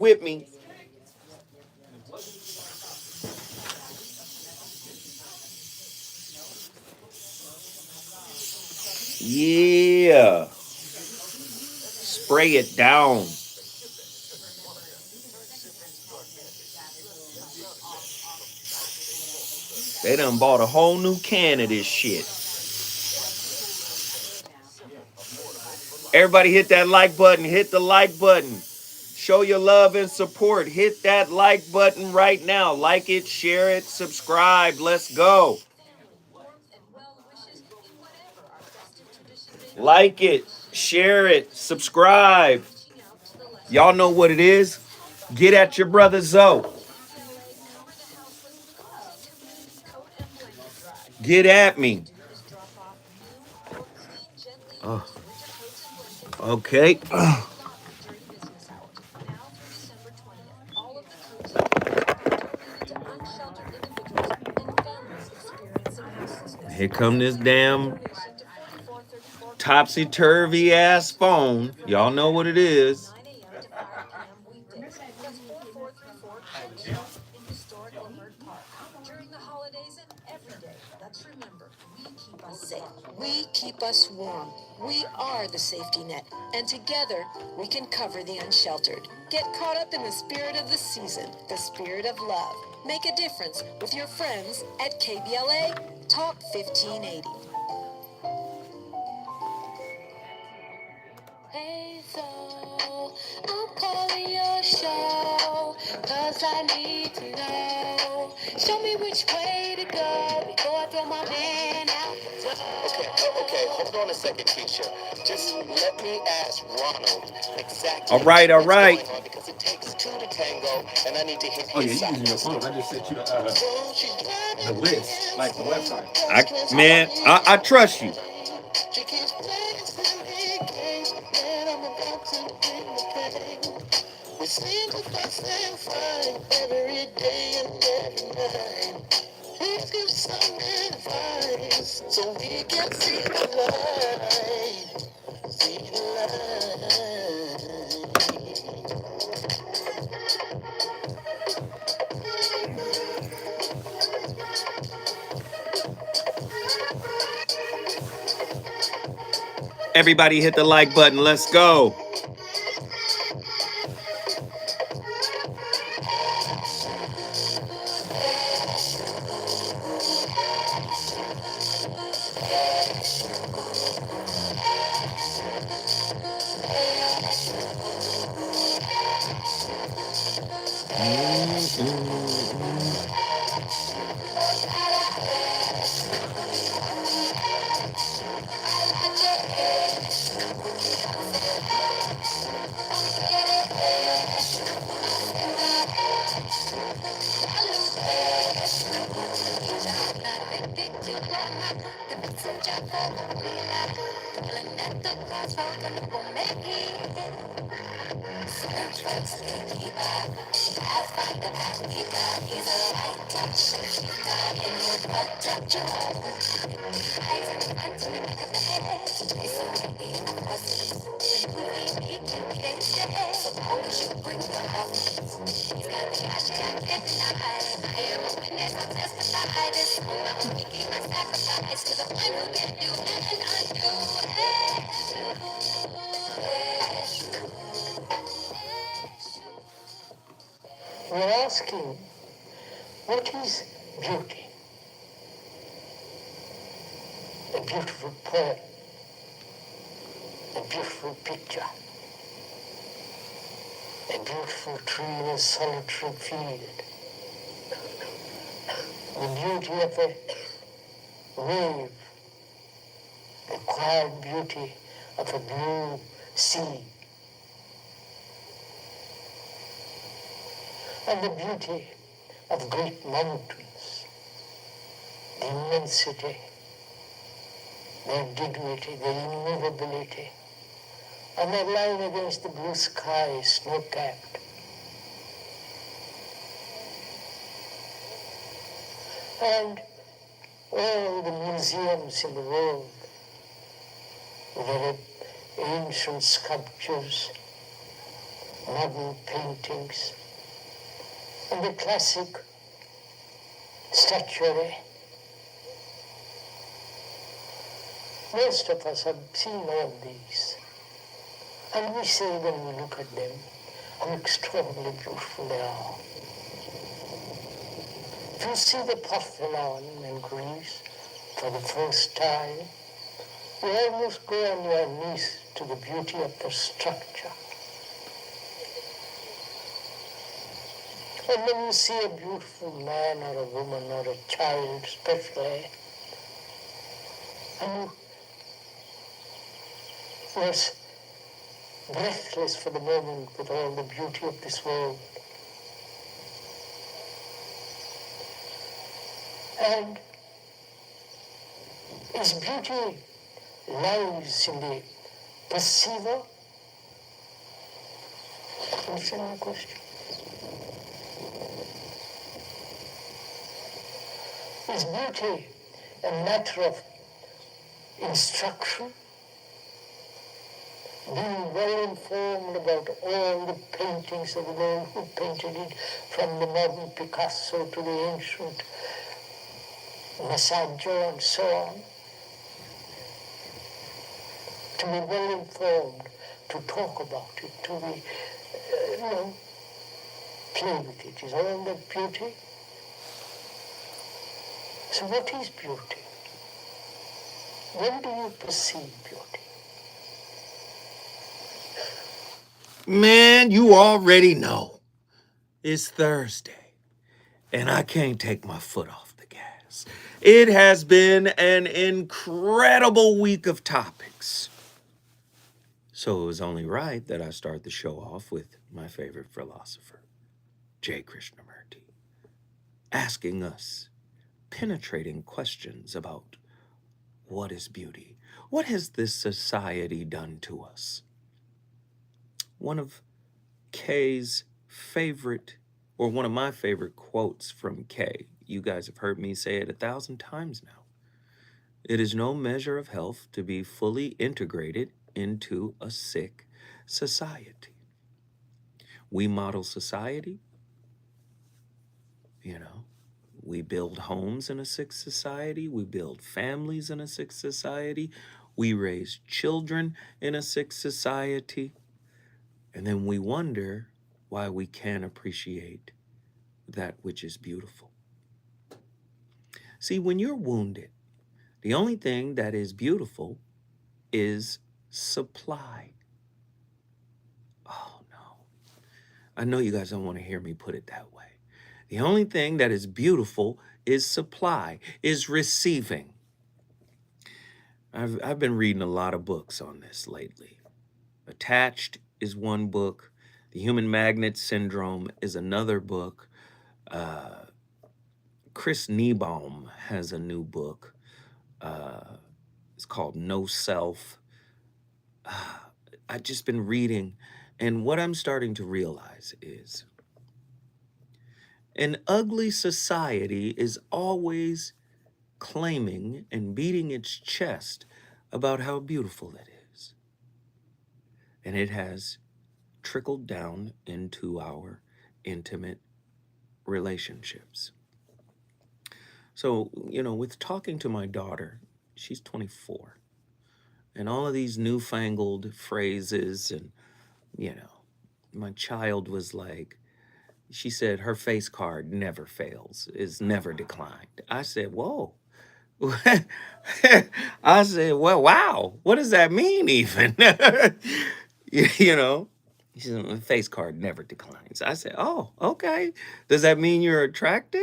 with me. Yeah. Spray it down. They done bought a whole new can of this shit. Everybody hit that like button. Hit the like button. Show your love and support. Hit that like button right now. Like it, share it, subscribe. Let's go. Like it, share it, subscribe. Y'all know what it is. Get at your brother Zoe. Get at me. Oh. Okay. Here come this damn topsy-turvy ass phone. Y'all know what it is. We keep us warm. We are the safety net, and together we can cover the unsheltered. Get caught up in the spirit of the season, the spirit of love. Make a difference with your friends at KBLA Talk 1580. Hey, so I'm calling your show, 'cause I need to know. Show me which way to go before I throw my man out the door. Okay, hold on a second, Keisha. Just let me ask Ronald exactly All right. what's going on, because it takes two to tango, and I need to hit his side. Using your phone. I just sent you the list, like the website. I trust you. She keeps playing silly games, and I'm about to bring the pain. We seem to fuss and fight every day and every night. Please give some advice so we can see the light. See the Everybody hit the like button. Let's go. We're asking, what is beauty? A beautiful poem, a beautiful picture, a beautiful tree in a solitary field, the beauty of a wave, the quiet beauty of a blue sea, and the beauty of great mountains, the immensity, their dignity, their immovability, and their lying against the blue sky, snow-capped. And all the museums in the world, with their ancient sculptures modern paintings, and the classic statuary. Most of us have seen all these, and we say when we look at them, how extraordinarily beautiful they are. If you see the Parthenon in Greece for the first time, you almost go on your knees to the beauty of the structure. And when you see a beautiful man or a woman or a child especially, and you're breathless for the moment with all the beauty of this world. And its beauty lies in the perceiver. Understand my question? Is beauty a matter of instruction? Being well informed about all the paintings of the world, who painted it, from the modern Picasso to the ancient Massaggio and so on. To be well informed, to talk about it, to be, play with it. Is all that beauty? So what is beauty? When do you perceive beauty? Man, you already know. It's Thursday, and I can't take my foot off the gas. It has been an incredible week of topics. So it was only right that I start the show off with my favorite philosopher, J. Krishnamurti, asking us penetrating questions about what is beauty? What has this society done to us? One of Kay's favorite, or one of my favorite quotes from Kay, you guys have heard me say it 1,000 times now. It is no measure of health to be fully integrated into a sick society. We model society, we build homes in a sick society, we build families in a sick society, we raise children in a sick society, and then we wonder why we can't appreciate that which is beautiful. See, when you're wounded, the only thing that is beautiful is supply. Oh, no. I know you guys don't want to hear me put it that way. The only thing that is beautiful is supply, is receiving. I've been reading a lot of books on this lately. Attached is one book. The Human Magnet Syndrome is another book. Chris Niebaum has a new book. It's called No Self. I've just been reading, and what I'm starting to realize is an ugly society is always claiming and beating its chest about how beautiful it is. And it has trickled down into our intimate relationships. So, with talking to my daughter, she's 24, and all of these newfangled phrases, and, my child was like, she said her face card never fails, is never declined. I said, whoa. I said, well, wow, what does that mean even? She said, my face card never declines. I said, oh, okay. Does that mean you're attractive?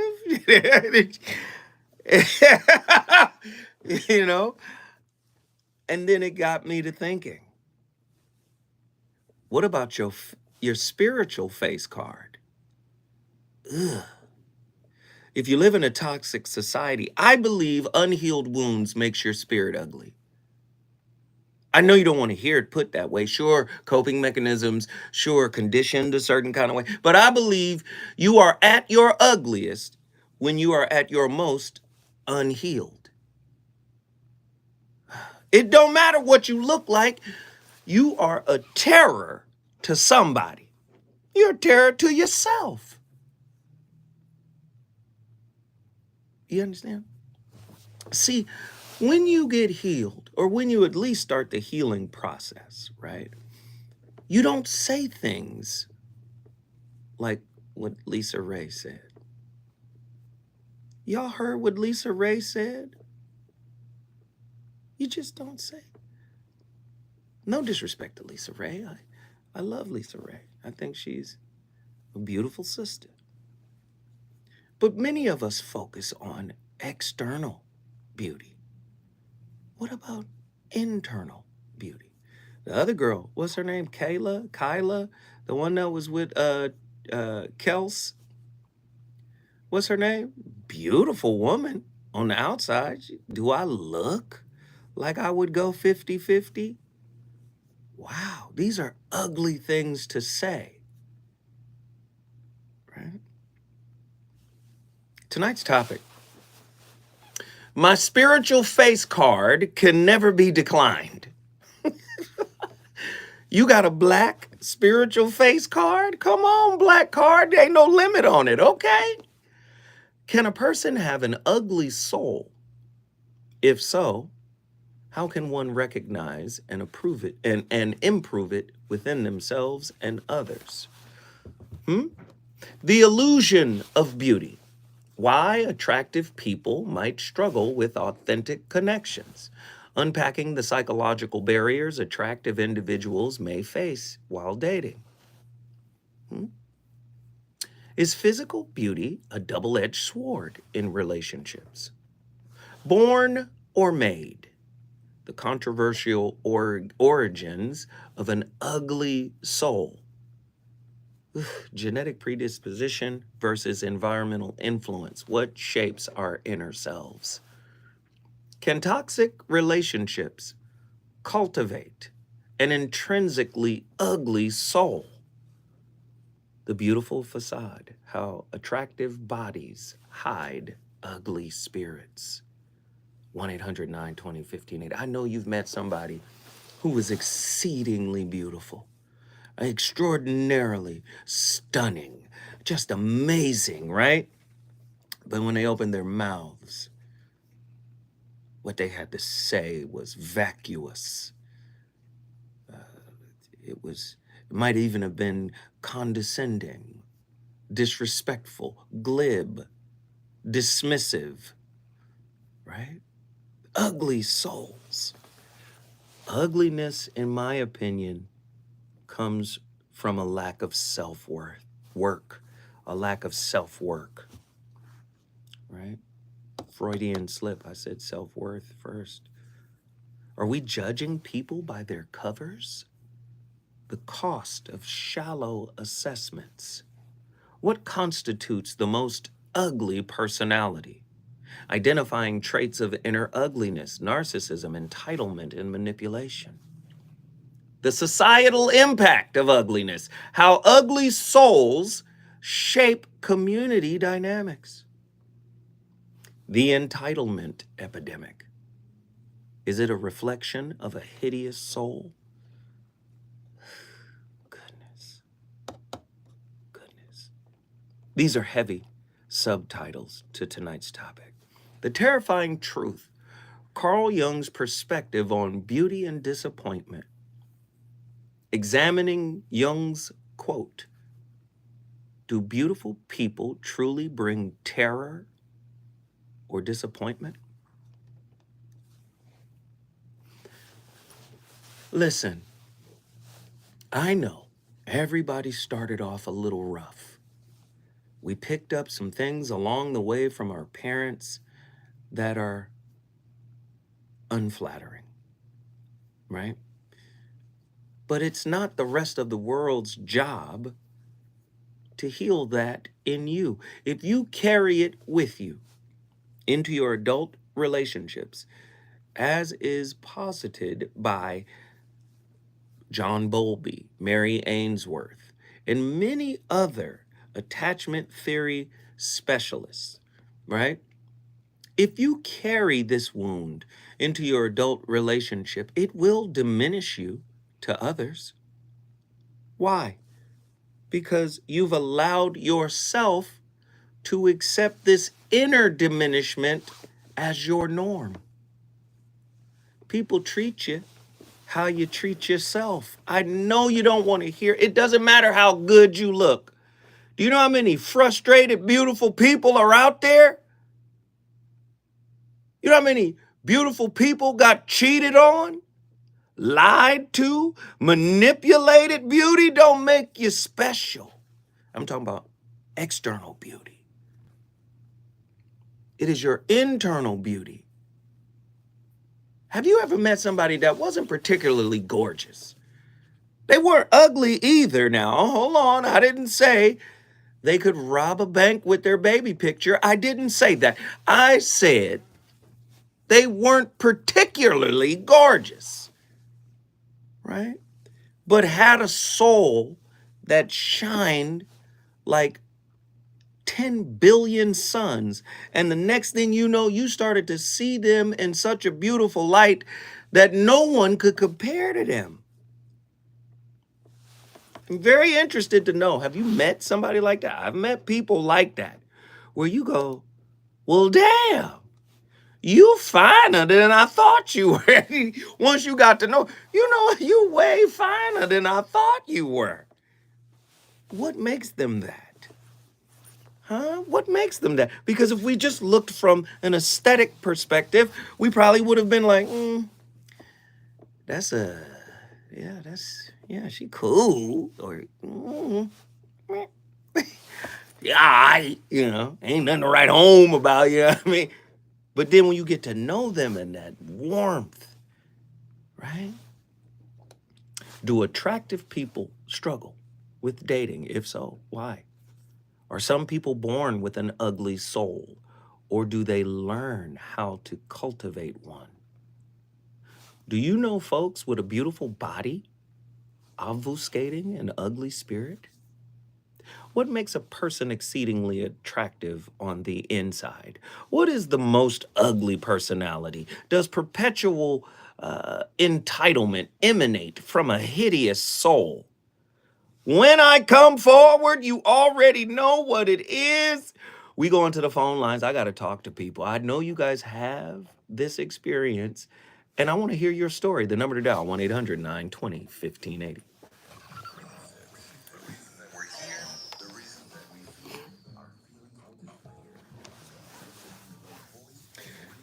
And then it got me to thinking, what about your spiritual face card? Ugh. If you live in a toxic society, I believe unhealed wounds makes your spirit ugly. I know you don't want to hear it put that way. Sure, coping mechanisms, sure, conditioned a certain kind of way. But I believe you are at your ugliest when you are at your most unhealed. It don't matter what you look like. You are a terror to somebody. You're a terror to yourself. You understand? See, when you get healed, or when you at least start the healing process, right? You don't say things like what Lisa Ray said. Y'all heard what Lisa Ray said? You just don't say. No disrespect to Lisa Ray. I love Lisa Ray. I think she's a beautiful sister. But many of us focus on external beauty. What about internal beauty? The other girl, what's her name? Kyla, the one that was with Kels. What's her name? Beautiful woman on the outside. Do I look like I would go 50-50? Wow, these are ugly things to say, right? Tonight's topic. My spiritual face card can never be declined. You got a black spiritual face card? Come on, black card. There ain't no limit on it, okay? Can a person have an ugly soul? If so, how can one recognize and approve it and improve it within themselves and others? The illusion of beauty. Why attractive people might struggle with authentic connections. Unpacking the psychological barriers attractive individuals may face while dating. Is physical beauty a double-edged sword in relationships? Born or made? The controversial origins of an ugly soul. Genetic predisposition versus environmental influence. What shapes our inner selves? Can toxic relationships cultivate an intrinsically ugly soul? The beautiful facade, how attractive bodies hide ugly spirits. 1-800-920-1580. I know you've met somebody who was exceedingly beautiful, extraordinarily stunning, just amazing, right? But when they opened their mouths, what they had to say was vacuous. It might even have been condescending, disrespectful, glib, dismissive, right? Ugly souls. Ugliness, in my opinion, comes from a lack of self-worth, a lack of self-work, right? Freudian slip, I said self-worth first. Are we judging people by their covers? The cost of shallow assessments. What constitutes the most ugly personality? Identifying traits of inner ugliness, narcissism, entitlement, and manipulation. The societal impact of ugliness, how ugly souls shape community dynamics. The entitlement epidemic. Is it a reflection of a hideous soul? Goodness. These are heavy subtitles to tonight's topic. The terrifying truth, Carl Jung's perspective on beauty and disappointment. Examining Jung's quote, do beautiful people truly bring terror or disappointment? Listen, I know everybody started off a little rough. We picked up some things along the way from our parents that are unflattering, right? But it's not the rest of the world's job to heal that in you. If you carry it with you into your adult relationships, as is posited by John Bowlby, Mary Ainsworth, and many other attachment theory specialists, right? If you carry this wound into your adult relationship, it will diminish you to others. Why? because you've allowed yourself to accept this inner diminishment as your norm. People treat you how you treat yourself. I know you don't want to hear. It doesn't matter how good you look. Do you know how many frustrated, beautiful people are out there? You know how many beautiful people got cheated on, lied to, manipulated? Beauty don't make you special. I'm talking about external beauty. It is your internal beauty. Have you ever met somebody that wasn't particularly gorgeous? They weren't ugly either now. Hold on, I didn't say they could rob a bank with their baby picture. I didn't say that. I said they weren't particularly gorgeous, right? But had a soul that shined like 10 billion suns. And the next thing you know, you started to see them in such a beautiful light that no one could compare to them. I'm very interested to know, have you met somebody like that? I've met people like that, where you go, well, damn, you finer than I thought you were. Once you got to know, you way finer than I thought you were. What makes them that? Huh? What makes them that? Because if we just looked from an aesthetic perspective, we probably would have been like, yeah, she cool. Or, yeah, ain't nothing to write home about, you know what I mean? But then when you get to know them in that warmth, right? Do attractive people struggle with dating? If so, why? Are some people born with an ugly soul, or do they learn how to cultivate one? Do you know folks with a beautiful body obfuscating an ugly spirit? What makes a person exceedingly attractive on the inside? What is the most ugly personality? Does perpetual entitlement emanate from a hideous soul? When I come forward, you already know what it is. We go into the phone lines. I got to talk to people. I know you guys have this experience, and I want to hear your story. The number to dial, 1-800-920-1580.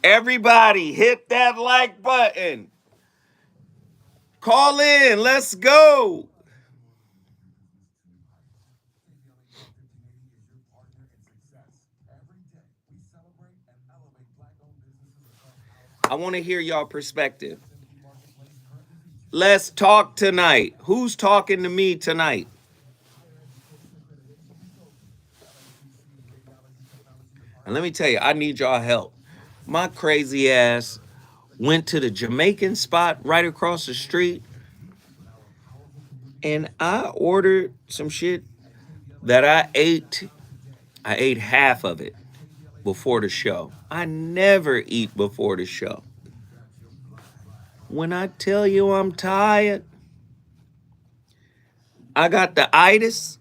Everybody, hit that like button. Call in. Let's go. I want to hear y'all perspective. Let's talk tonight. Who's talking to me tonight? And let me tell you, I need y'all help. My crazy ass went to the Jamaican spot right across the street, and I ordered some shit that I ate. I ate half of it before the show. I never eat before the show. When I tell you I'm tired, I got the itis.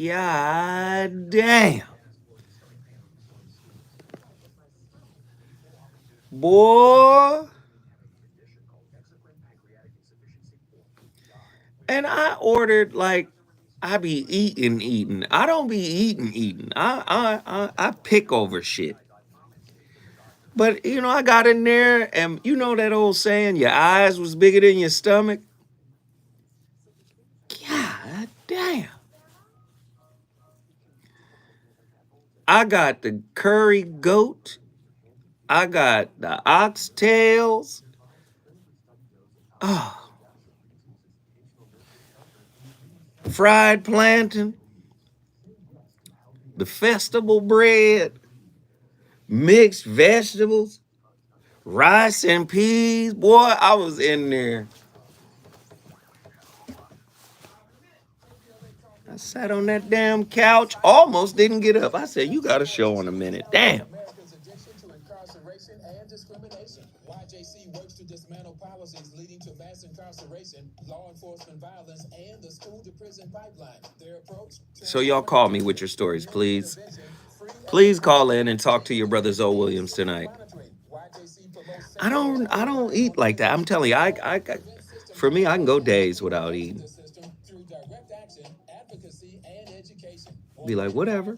God damn. Boy. And I ordered like I be eating. I don't be eating. I pick over shit. But I got in there, and you know that old saying, your eyes was bigger than your stomach? God damn. I got the curry goat. I got the oxtails. Oh. Fried plantain. The festival bread. Mixed vegetables. Rice and peas. Boy, I was in there. I sat on that damn couch, almost didn't get up. I said, you got a show in a minute. Damn. America's addiction to incarceration and discrimination. YJC works to dismantle policies leading to mass incarceration So y'all call me with your stories, please. Please call in and talk to your brother Zoe Williams tonight. I don't eat like that. I'm telling you, for me, I can go days without eating. Be like, whatever.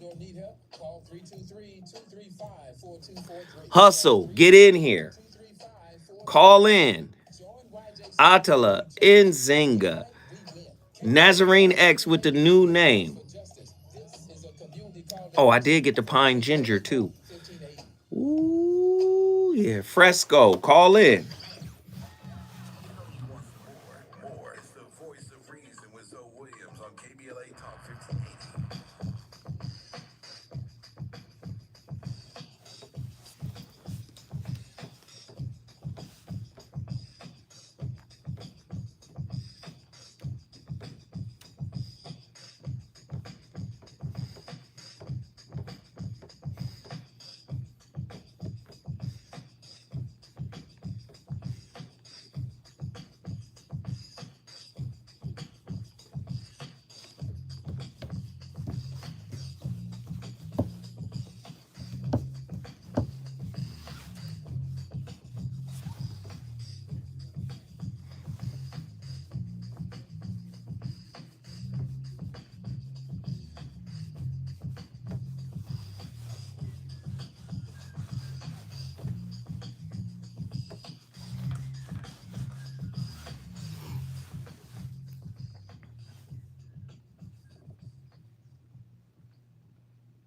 Hustle, get in here. Call in. Atala, Nzinga, Nazarene X with the new name. Oh, I did get the pine ginger too. Ooh, yeah. Fresco, call in. It's the voice of reason with Zoe Williams on KBLA Talk 1580.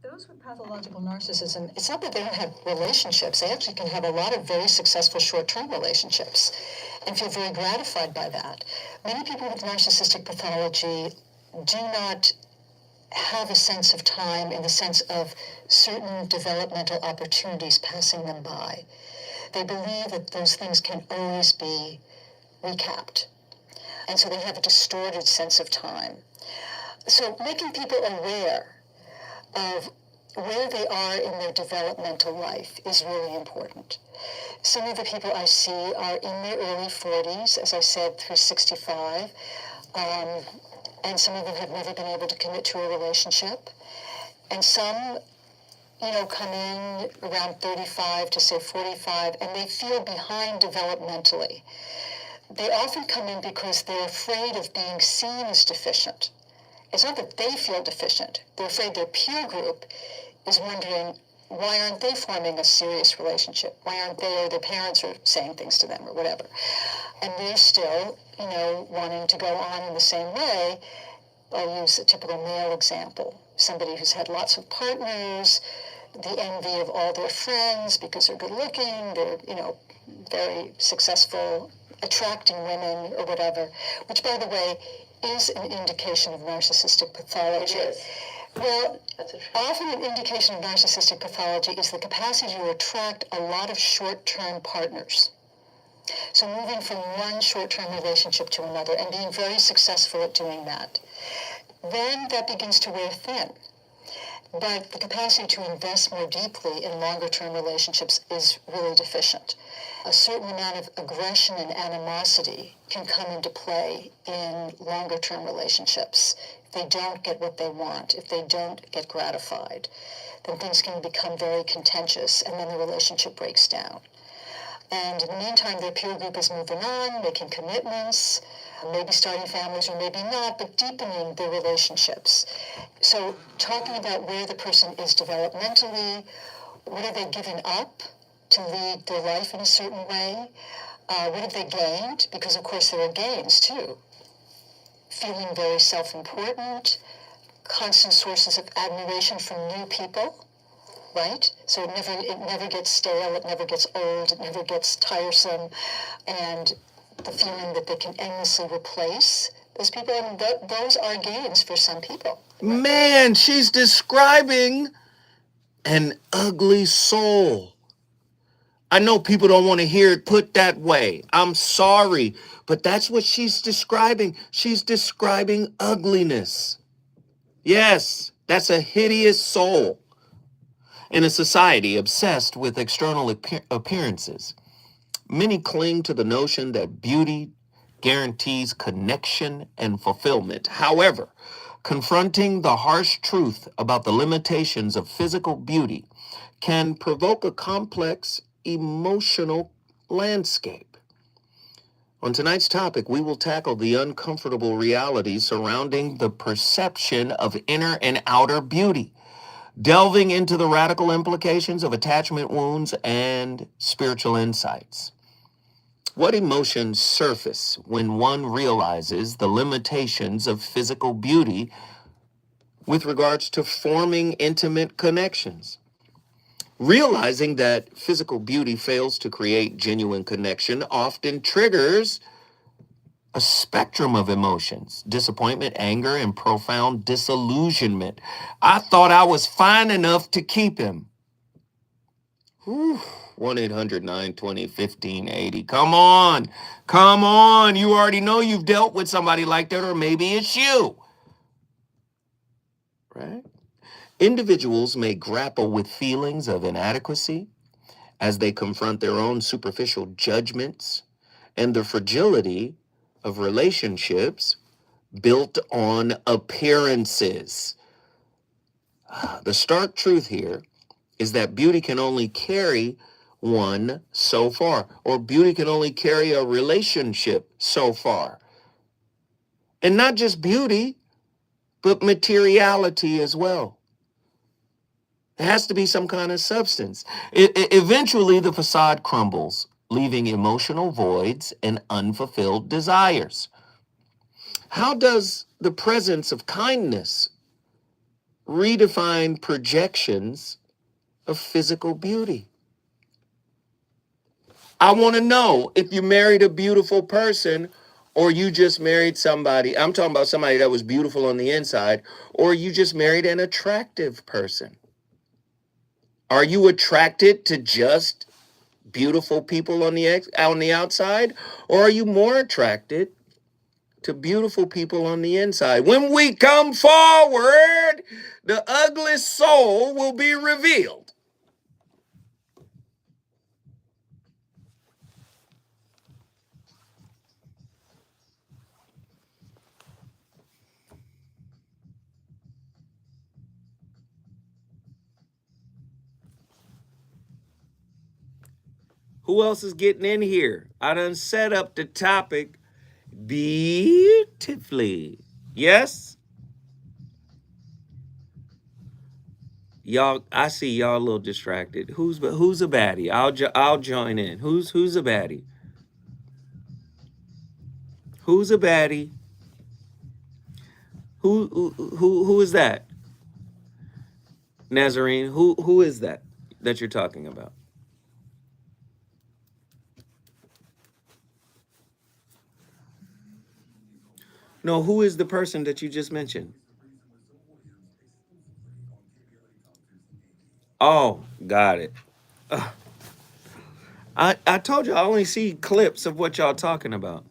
Those with pathological narcissism, it's not that they don't have relationships. They actually can have a lot of very successful short-term relationships and feel very gratified by that. Many people with narcissistic pathology do not have a sense of time in the sense of certain developmental opportunities passing them by. They believe that those things can always be recapped. And so they have a distorted sense of time. So making people aware of where they are in their developmental life is really important. Some of the people I see are in their early 40s, as I said, through 65, and some of them have never been able to commit to a relationship. And some, come in around 35 to say 45, and they feel behind developmentally. They often come in because they're afraid of being seen as deficient. It's not that they feel deficient. They're afraid their peer group is wondering, why aren't they forming a serious relationship? Why aren't they, or their parents are saying things to them or whatever? And they're still, wanting to go on in the same way. I'll use a typical male example. Somebody who's had lots of partners, the envy of all their friends because they're good looking, they're, very successful, attracting women or whatever, which, by the way, is an indication of narcissistic pathology. Well, often an indication of narcissistic pathology is the capacity to attract a lot of short-term partners. So moving from one short-term relationship to another and being very successful at doing that. Then that begins to wear thin. But the capacity to invest more deeply in longer-term relationships is really deficient. A certain amount of aggression and animosity can come into play in longer-term relationships. If they don't get what they want, if they don't get gratified, then things can become very contentious, and then the relationship breaks down. And in the meantime, their peer group is moving on, making commitments, maybe starting families or maybe not, but deepening their relationships. So talking about where the person is developmentally, what are they giving up to lead their life in a certain way? What have they gained? Because, of course, there are gains, too. Feeling very self-important, constant sources of admiration from new people, right? So it never gets stale, it never gets old, it never gets tiresome, and the feeling that they can endlessly replace those people, and those are gains for some people. Man, she's describing an ugly soul. I know people don't want to hear it put that way. I'm sorry, but that's what she's describing. She's describing ugliness. Yes, that's a hideous soul in a society obsessed with external appearances. Many cling to the notion that beauty guarantees connection and fulfillment. However, confronting the harsh truth about the limitations of physical beauty can provoke a complex emotional landscape. On tonight's topic, we will tackle the uncomfortable reality surrounding the perception of inner and outer beauty, delving into the radical implications of attachment wounds and spiritual insights. What emotions surface when one realizes the limitations of physical beauty with regards to forming intimate connections? Realizing that physical beauty fails to create genuine connection often triggers a spectrum of emotions: disappointment, anger, and profound disillusionment. I thought I was fine enough to keep him. 1-800-920-1580. Come on. Come on. You already know you've dealt with somebody like that, or maybe it's you. Right? Individuals may grapple with feelings of inadequacy as they confront their own superficial judgments and the fragility of relationships built on appearances. The stark truth here is that beauty can only carry one so far, or beauty can only carry a relationship so far. And not just beauty, but materiality as well. There has to be some kind of substance. Eventually, the facade crumbles, leaving emotional voids and unfulfilled desires. How does the presence of kindness redefine projections of physical beauty? I want to know if you married a beautiful person, or you just married somebody. I'm talking about somebody that was beautiful on the inside, or you just married an attractive person. Are you attracted to just beautiful people on the outside, or are you more attracted to beautiful people on the inside? When we come forward, the ugly soul will be revealed. Who else is getting in here? I done set up the topic beautifully. Yes? Y'all, I see y'all a little distracted. Who's a baddie? I'll join in. Who's a baddie? Who's a baddie? Who is that? Nazarene, who is that you're talking about? No, who is the person that you just mentioned? Oh, got it. I told you I only see clips of what y'all talking about.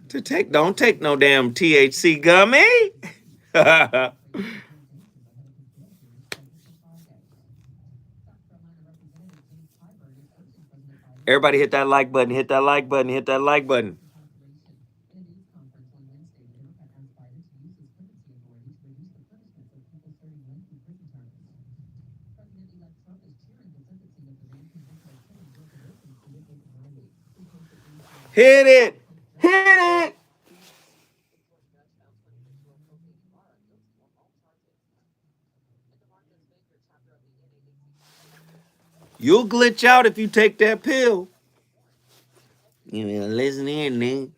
Don't take no damn THC gummy. Everybody hit that like button, hit that like button, hit that like button. Hit it. Hit it. You'll glitch out if you take that pill. You know, listen here, nigga.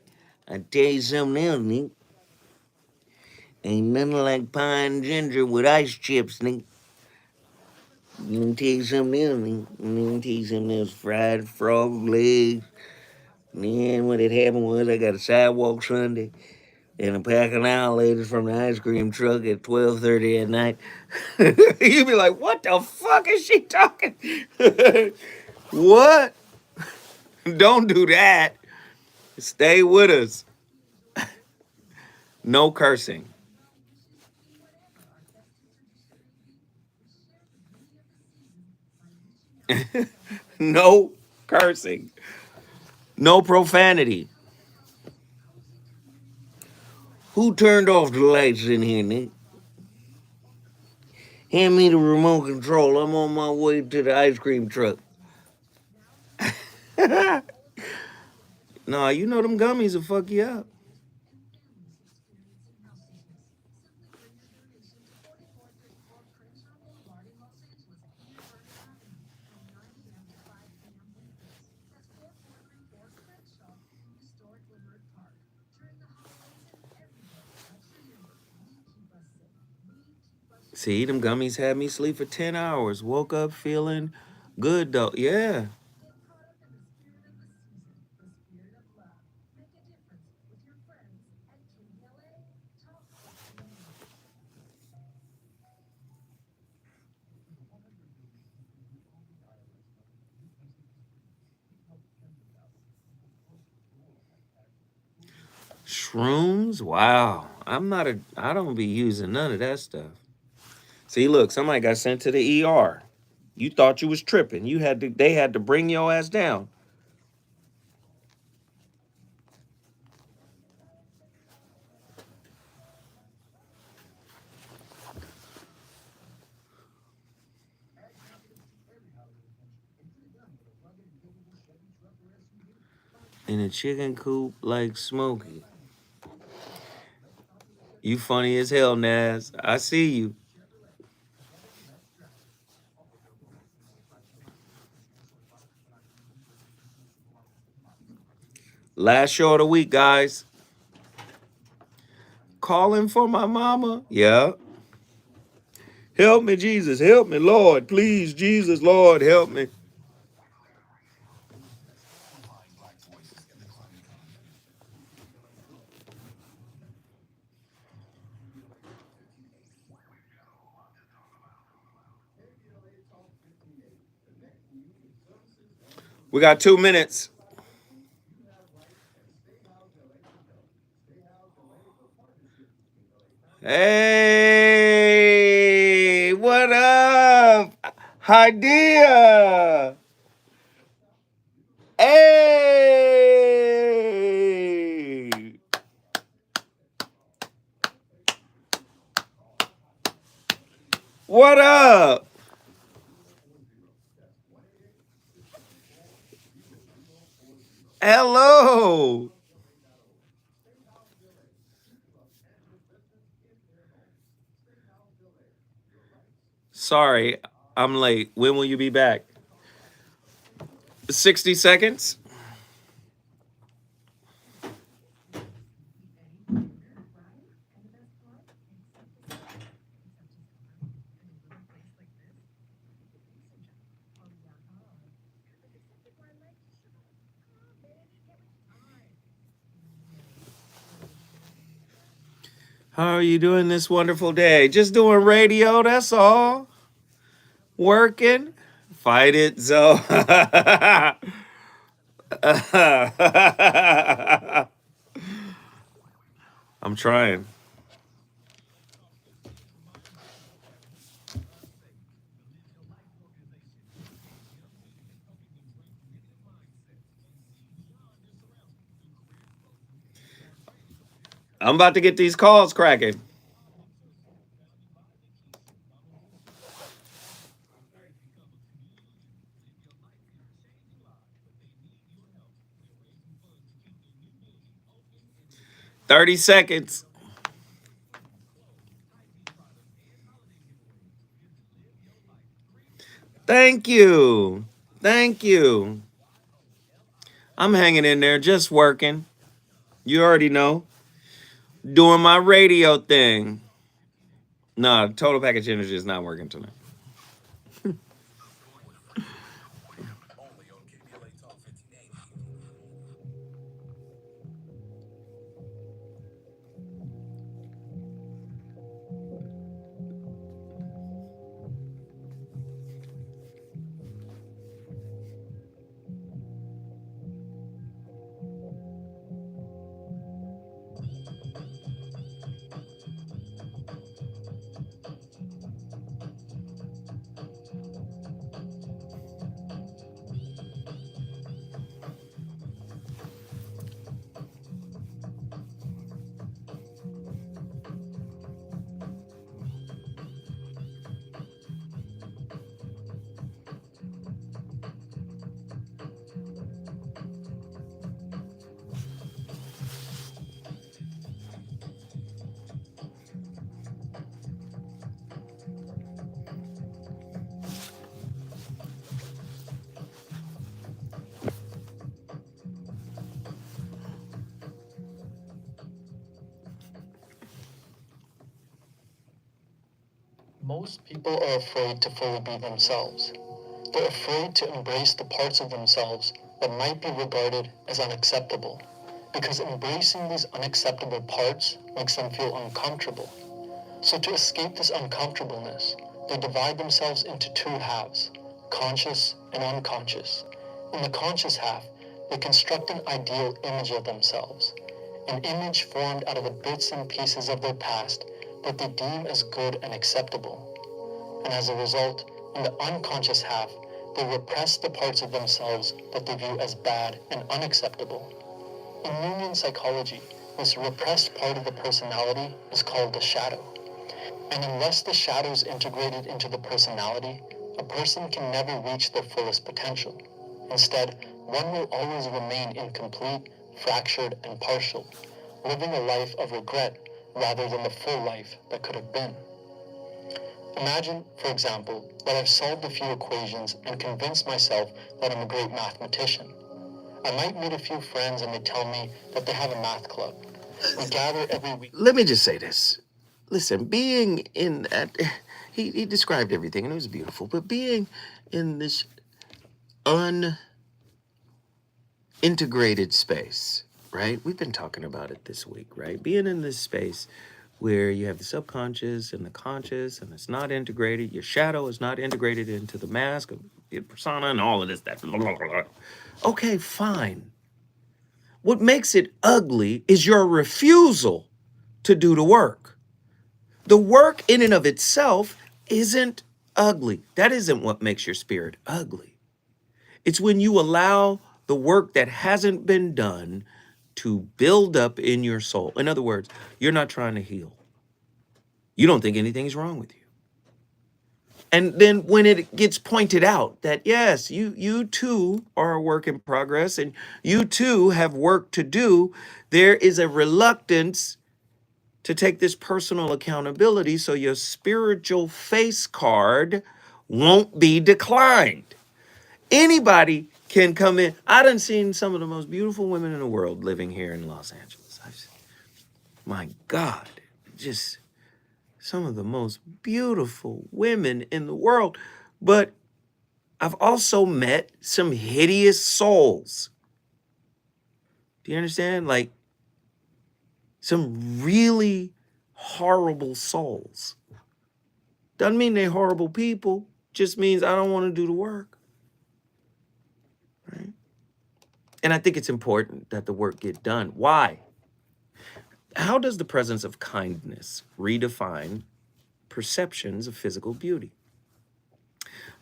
I tell you something else, nigga. Ain't nothing like pine ginger with ice chips, nigga. Let me tell you something else, nigga. Let me tell you something else. Fried frog legs. Man, what had happened was I got a sidewalk Sunday and a pack of annihilators from the ice cream truck at 12:30 at night. You'd be like, what the fuck is she talking? What? Don't do that. Stay with us. No cursing. No cursing. No profanity. Who turned off the lights in here, Nick? Hand me the remote control. I'm on my way to the ice cream truck. Nah, you know them gummies will fuck you up. See, them gummies had me sleep for 10 hours. Woke up feeling good though. Yeah. Shrooms? Wow. I don't be using none of that stuff. See, look, somebody got sent to the ER. You thought you was tripping. They had to bring your ass down. In a chicken coop like Smokey. You funny as hell, Naz. I see you. Last show of the week, guys. Calling for my mama. Yeah. Help me, Jesus. Help me, Lord. Please, Jesus, Lord, help me. We got 2 minutes. Hey, what up? Idea. Hey. What up? Hello. Sorry, I'm late. When will you be back? 60 seconds? How are you doing this wonderful day? Just doing radio, that's all. Working. Fight it, Zoe. I'm trying. I'm about to get these calls cracking. Thirty seconds. Thank you. Thank you. I'm hanging in there, just working. You already know. Doing my radio thing. Nah, total package energy is not working tonight. Most people are afraid to fully be themselves. They're afraid to embrace the parts of themselves that might be regarded as unacceptable, because embracing these unacceptable parts makes them feel uncomfortable. So to escape this uncomfortableness, they divide themselves into two halves, conscious and unconscious. In the conscious half, they construct an ideal image of themselves, an image formed out of the bits and pieces of their past that they deem as good and acceptable. And as a result, in the unconscious half, they repress the parts of themselves that they view as bad and unacceptable. In Jungian psychology, this repressed part of the personality is called the shadow. And unless the shadow is integrated into the personality, a person can never reach their fullest potential. Instead, one will always remain incomplete, fractured, and partial, living a life of regret rather than the full life that could have been. Imagine, for example, that I've solved a few equations and convinced myself that I'm a great mathematician. I might meet a few friends and they tell me that they have a math club. We gather every week. Let me just say this. Listen, being in that, he described everything and it was beautiful, but being in this unintegrated space, right? We've been talking about it this week, right? Being in this space where you have the subconscious and the conscious and it's not integrated, your shadow is not integrated into the mask of your persona and all of this, that, blah, blah, blah. Okay, fine. What makes it ugly is your refusal to do the work. The work in and of itself isn't ugly. That isn't what makes your spirit ugly. It's when you allow the work that hasn't been done to build up in your soul. In other words, you're not trying to heal. You don't think anything's wrong with you. And then when it gets pointed out that, yes, you too are a work in progress and you too have work to do, there is a reluctance to take this personal accountability so your spiritual face card won't be declined. Anybody can come in. I done seen some of the most beautiful women in the world living here in Los Angeles. My God, just some of the most beautiful women in the world. But I've also met some hideous souls. Do you understand? Like some really horrible souls. Doesn't mean they're horrible people. Just means I don't want to do the work. Right? And I think it's important that the work get done. Why? How does the presence of kindness redefine perceptions of physical beauty?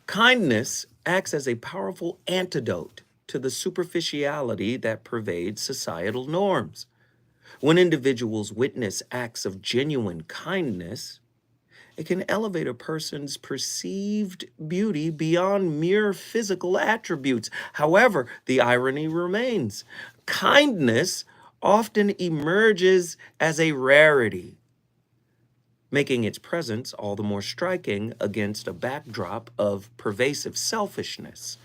Kindness acts as a powerful antidote to the superficiality that pervades societal norms. When individuals witness acts of genuine kindness, it can elevate a person's perceived beauty beyond mere physical attributes. However, the irony remains. Kindness often emerges as a rarity, making its presence all the more striking against a backdrop of pervasive selfishness.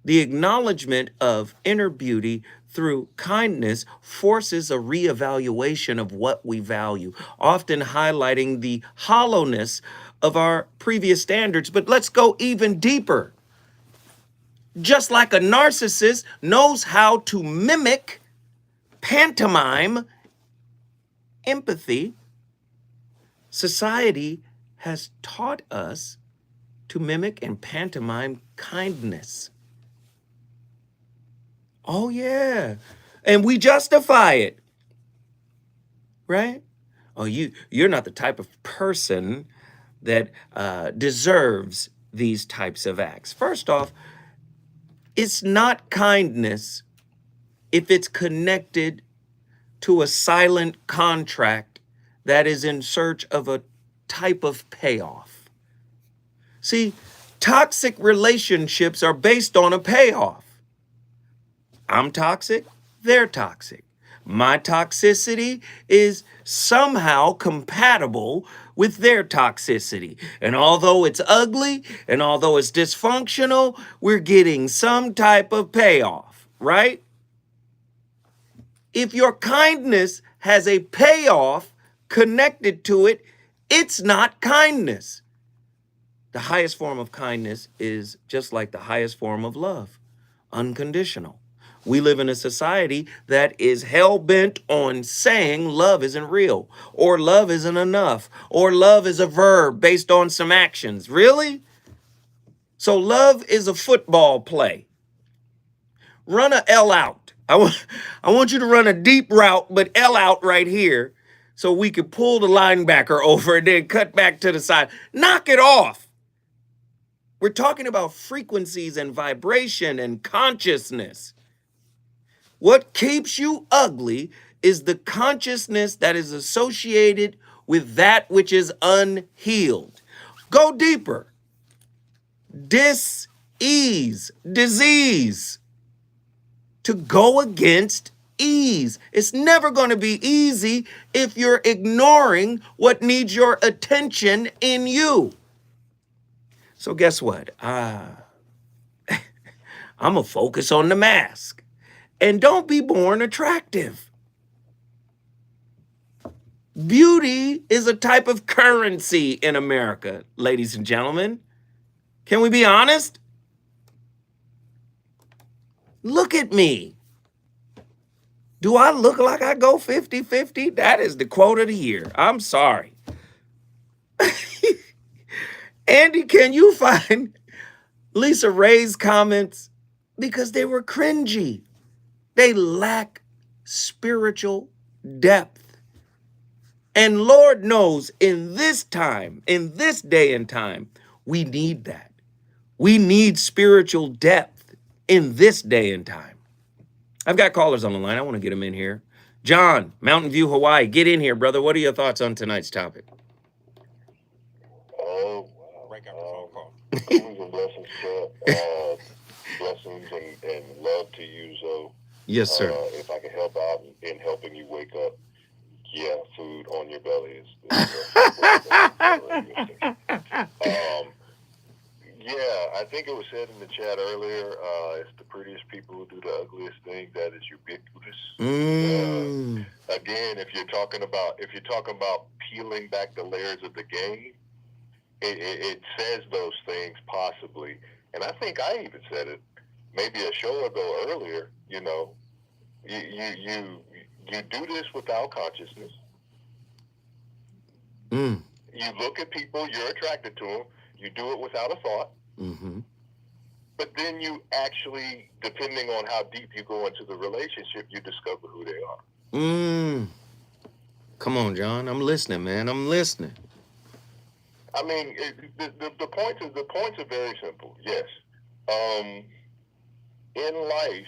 The acknowledgement of inner beauty through kindness forces a reevaluation of what we value, often highlighting the hollowness of our previous standards. But let's go even deeper. Just like a narcissist knows how to mimic, pantomime empathy, society has taught us to mimic and pantomime kindness. Oh, yeah. And we justify it. Right? Oh, you're not the type of person that deserves these types of acts. First off, it's not kindness if it's connected to a silent contract that is in search of a type of payoff. See, toxic relationships are based on a payoff. I'm toxic, they're toxic. My toxicity is somehow compatible with their toxicity. And although it's ugly and although it's dysfunctional, we're getting some type of payoff, right? If your kindness has a payoff connected to it, it's not kindness. The highest form of kindness is just like the highest form of love, unconditional. We live in a society that is hell-bent on saying love isn't real, or love isn't enough, or love is a verb based on some actions. Really? So love is a football play. Run a L out. I want you to run a deep route, but L out right here so we could pull the linebacker over and then cut back to the side. Knock it off. We're talking about frequencies and vibration and consciousness. What keeps you ugly is the consciousness that is associated with that which is unhealed. Go deeper. Dis-ease, disease. To go against ease. It's never going to be easy if you're ignoring what needs your attention in you. So guess what? I'm going to focus on the mask. And don't be born attractive. Beauty is a type of currency in America, ladies and gentlemen. Can we be honest? Look at me. Do I look like I go 50-50? That is the quote of the year. I'm sorry. Andy, can you find Lisa Ray's comments? Because they were cringy. They lack spiritual depth. And Lord knows in this time, in this day and time, we need that. We need spiritual depth in this day and time. I've got callers on the line. I want to get them in here. John, Mountain View, Hawaii. Get in here, brother. What are your thoughts on tonight's topic? Break up the phone call. Greetings and blessings, sir. Blessings and love to you, Zoe. Yes, sir. If I can help out in helping you wake up, yeah, food on your belly is yeah, I think it was said in the chat earlier, it's the prettiest people who do the ugliest thing. That is ubiquitous. Again, if you're talking about peeling back the layers of the game, it says those things possibly. And I think I even said it maybe a show ago earlier, you know, you do this without consciousness. You look at people, you're attracted to them. You do it without a thought. But then you actually, depending on how deep you go into the relationship, you discover who they are. Come on, John. I'm listening, man. I'm listening. I mean, the points are very simple. Yes. In life,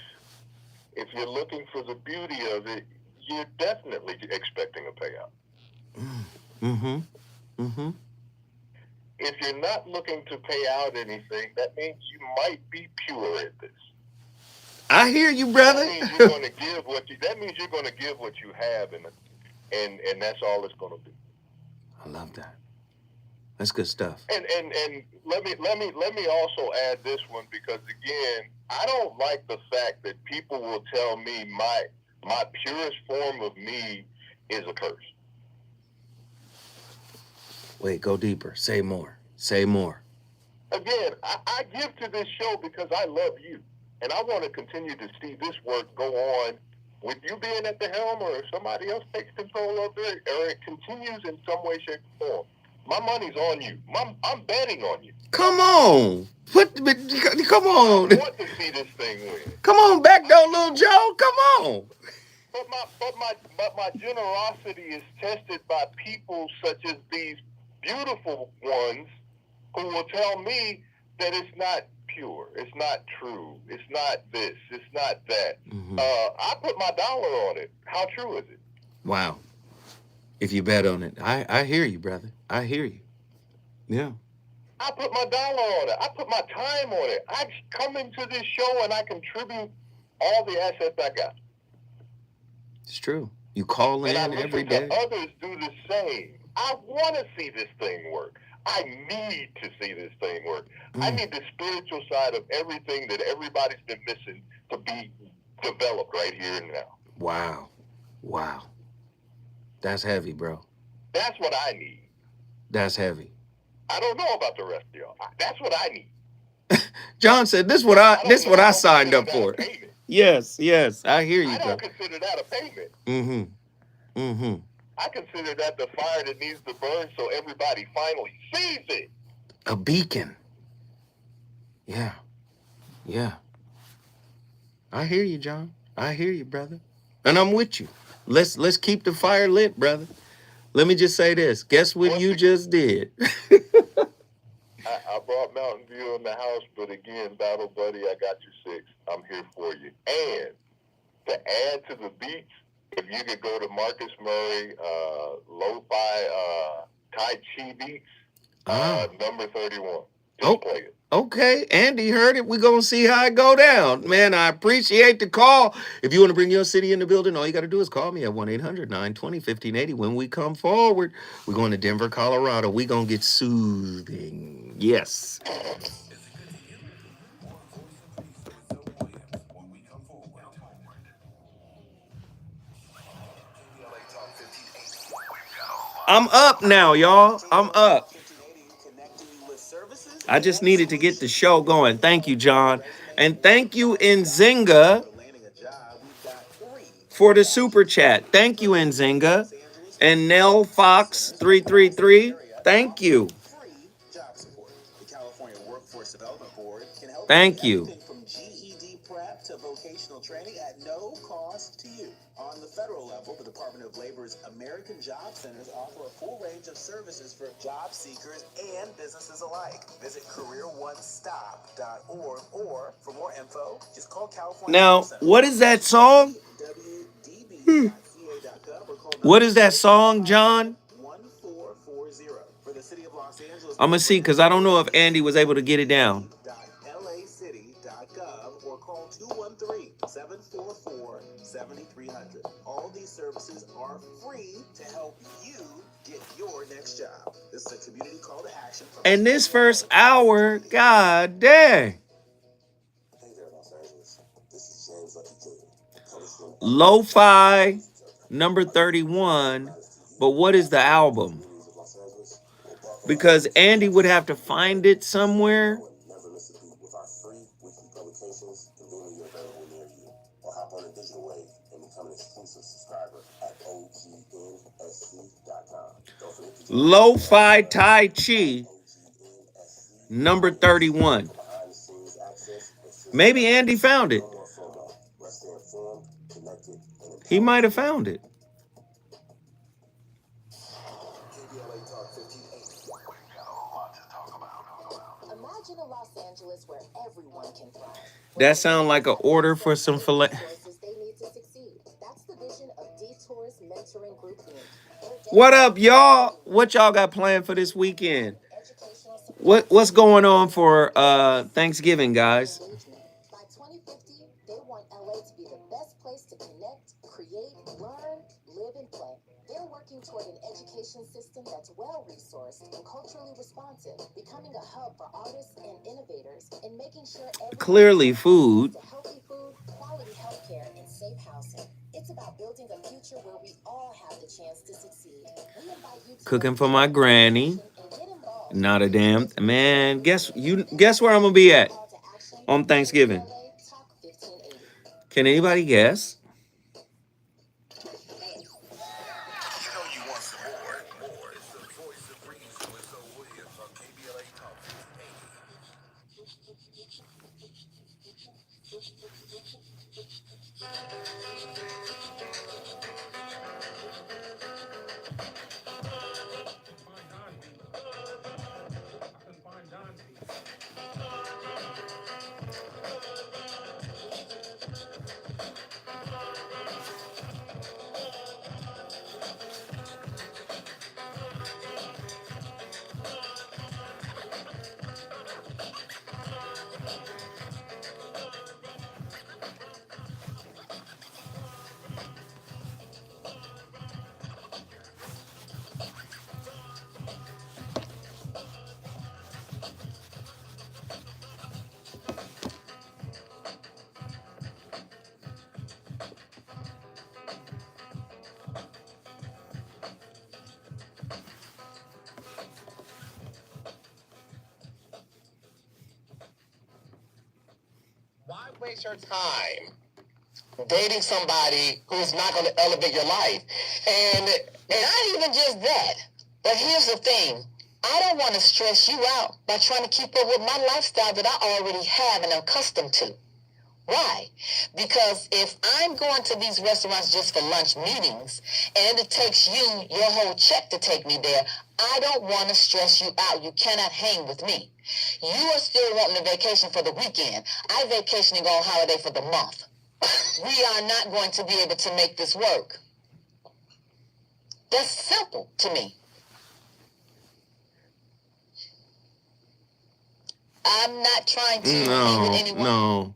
if you're looking for the beauty of it, you're definitely expecting a payout. If you're not looking to pay out anything, that means you might be pure at this. I hear you, brother. That means you're going to give what you. That means you're going to give what you have, and that's all it's going to be. I love that. That's good stuff. And let me also add this one, because again, I don't like the fact that people will tell me my purest form of me is a curse. Wait, go deeper. Say more. Say more. Again, I give to this show because I love you, and I want to continue to see this work go on with you being at the helm, or if somebody else takes control of it, or it continues in some way, shape, or form. My money's on you. I'm betting on you. Come on. Come on. I want to see this thing win. Come on, back door, little Joe. Come on. But my generosity is tested by people such as these beautiful ones who will tell me that it's not pure, it's not true, it's not this, it's not that. I put my dollar on it. How true is it? Wow. If you bet on it. I hear you, brother. I hear you. Yeah. I put my dollar on it. I put my time on it. I come into this show and I contribute all the assets I got. It's true. You call in every day. Others do the same. I want to see this thing work. I need to see this thing work. I need the spiritual side of everything that everybody's been missing to be developed right here and now. Wow. That's heavy, bro. That's what I need. That's heavy. I don't know about the rest of y'all. That's what I need. John said, "This what I signed up for." Yes, I hear you. I don't consider that a payment. I consider that the fire that needs to burn so everybody finally sees it. A beacon. Yeah. I hear you, John. I hear you, brother. And I'm with you. Let's keep the fire lit, brother. Let me just say this. Guess what you just did? I brought Mountain View in the house, but again, Battle Buddy, I got you 6. I'm here for you. And to add to the beats, if you could go to Marcus Murray, lo-fi Tai Chi beats, number 31. Just play it. Okay, Andy heard it. We're going to see how it go down. Man, I appreciate the call. If you want to bring your city in the building, all you got to do is call me at 1-800-920-1580. When we come forward, we're going to Denver, Colorado. We're going to get soothing. Yes. I'm up now, y'all. I'm up. I just needed to get the show going. Thank you, John. And thank you, Nzinga, for the super chat. Thank you, Nzinga. And Nell Fox 333. Thank you. Thank you. From GED prep to vocational training at no cost to you. On the federal level, the Department of Labor's American Job Centers offer a full range of services for job seekers and businesses alike. Visit careeronestop.org or for more info, just call California. Now, what is that song? What is that song, John? 1440 for the city of Los Angeles. I'm going to see because I don't know if Andy was able to get it down. LAcity.gov or call 213-744-7300. All these services are free to help you get your next job. This is a community call to action. And this first hour, god dang. Lo-fi, number 31. But what is the album? Because Andy would have to find it somewhere. Lo-fi Tai Chi, number 31. Maybe Andy found it. He might have found it. Imagine a Los Angeles where everyone can thrive. That sounds like an order for some filet. That's the vision of Detours Mentoring Group Inc. What up, y'all? What y'all got planned for this weekend? What's going on for Thanksgiving, guys? By 2050, they want LA to be the best place to connect, create, learn, live, and play. They're working toward an education system that's well-resourced and culturally responsive, becoming a hub for artists and innovators, and making sure Clearly food. Healthy food, quality healthcare, and safe housing. It's about building a future where we all have the chance to succeed. We invite you to Cooking for my granny. Not a damn man. Guess where I'm gonna be at on Thanksgiving? Can anybody guess? Waste your time dating somebody who's not going to elevate your life. And not even just that. But here's the thing. I don't want to stress you out by trying to keep up with my lifestyle that I already have and am accustomed to. Why? Because if I'm going to these restaurants just for lunch meetings and it takes you your whole check to take me there, I don't want to stress you out. You cannot hang with me. You are still wanting a vacation for the weekend. I'm vacationing on holiday for the month. We are not going to be able to make this work. That's simple to me. I'm not trying to be with anyone. No.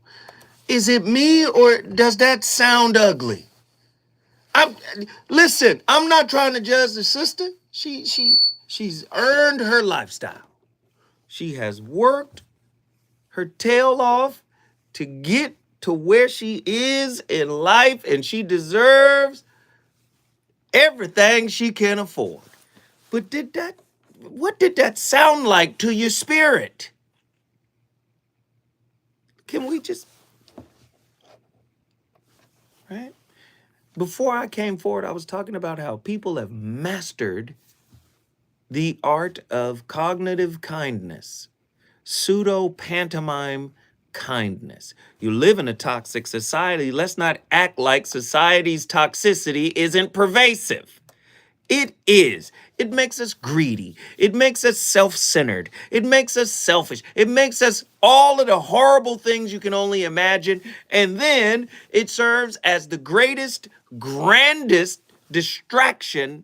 Is it me or does that sound ugly? Listen, I'm not trying to judge the sister. She's earned her lifestyle. She has worked her tail off to get to where she is in life, and she deserves everything she can afford. But what did that sound like to your spirit? Can we just, right? Before I came forward, I was talking about how people have mastered the art of cognitive kindness, pseudo pantomime kindness. You live in a toxic society. Let's not act like society's toxicity isn't pervasive. It is. It makes us greedy. It makes us self-centered. It makes us selfish. It makes us all of the horrible things you can only imagine. And then it serves as the greatest, grandest distraction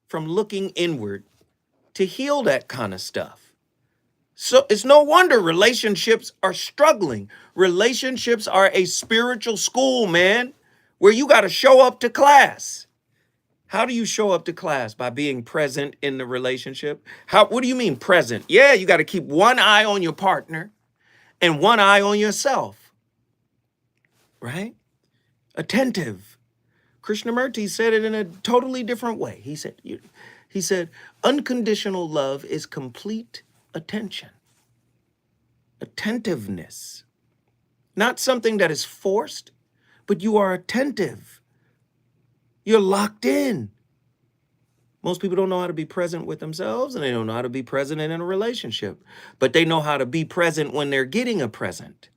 from looking inward to heal that kind of stuff. So it's no wonder relationships are struggling. Relationships are a spiritual school, man, where you got to show up to class. How do you show up to class? By being present in the relationship? What do you mean present? Yeah, you got to keep one eye on your partner and one eye on yourself, right? Attentive. Krishnamurti said it in a totally different way. He said, unconditional love is complete attention. Attentiveness. Not something that is forced, but you are attentive. You're locked in. Most people don't know how to be present with themselves, and they don't know how to be present in a relationship, but they know how to be present when they're getting a present.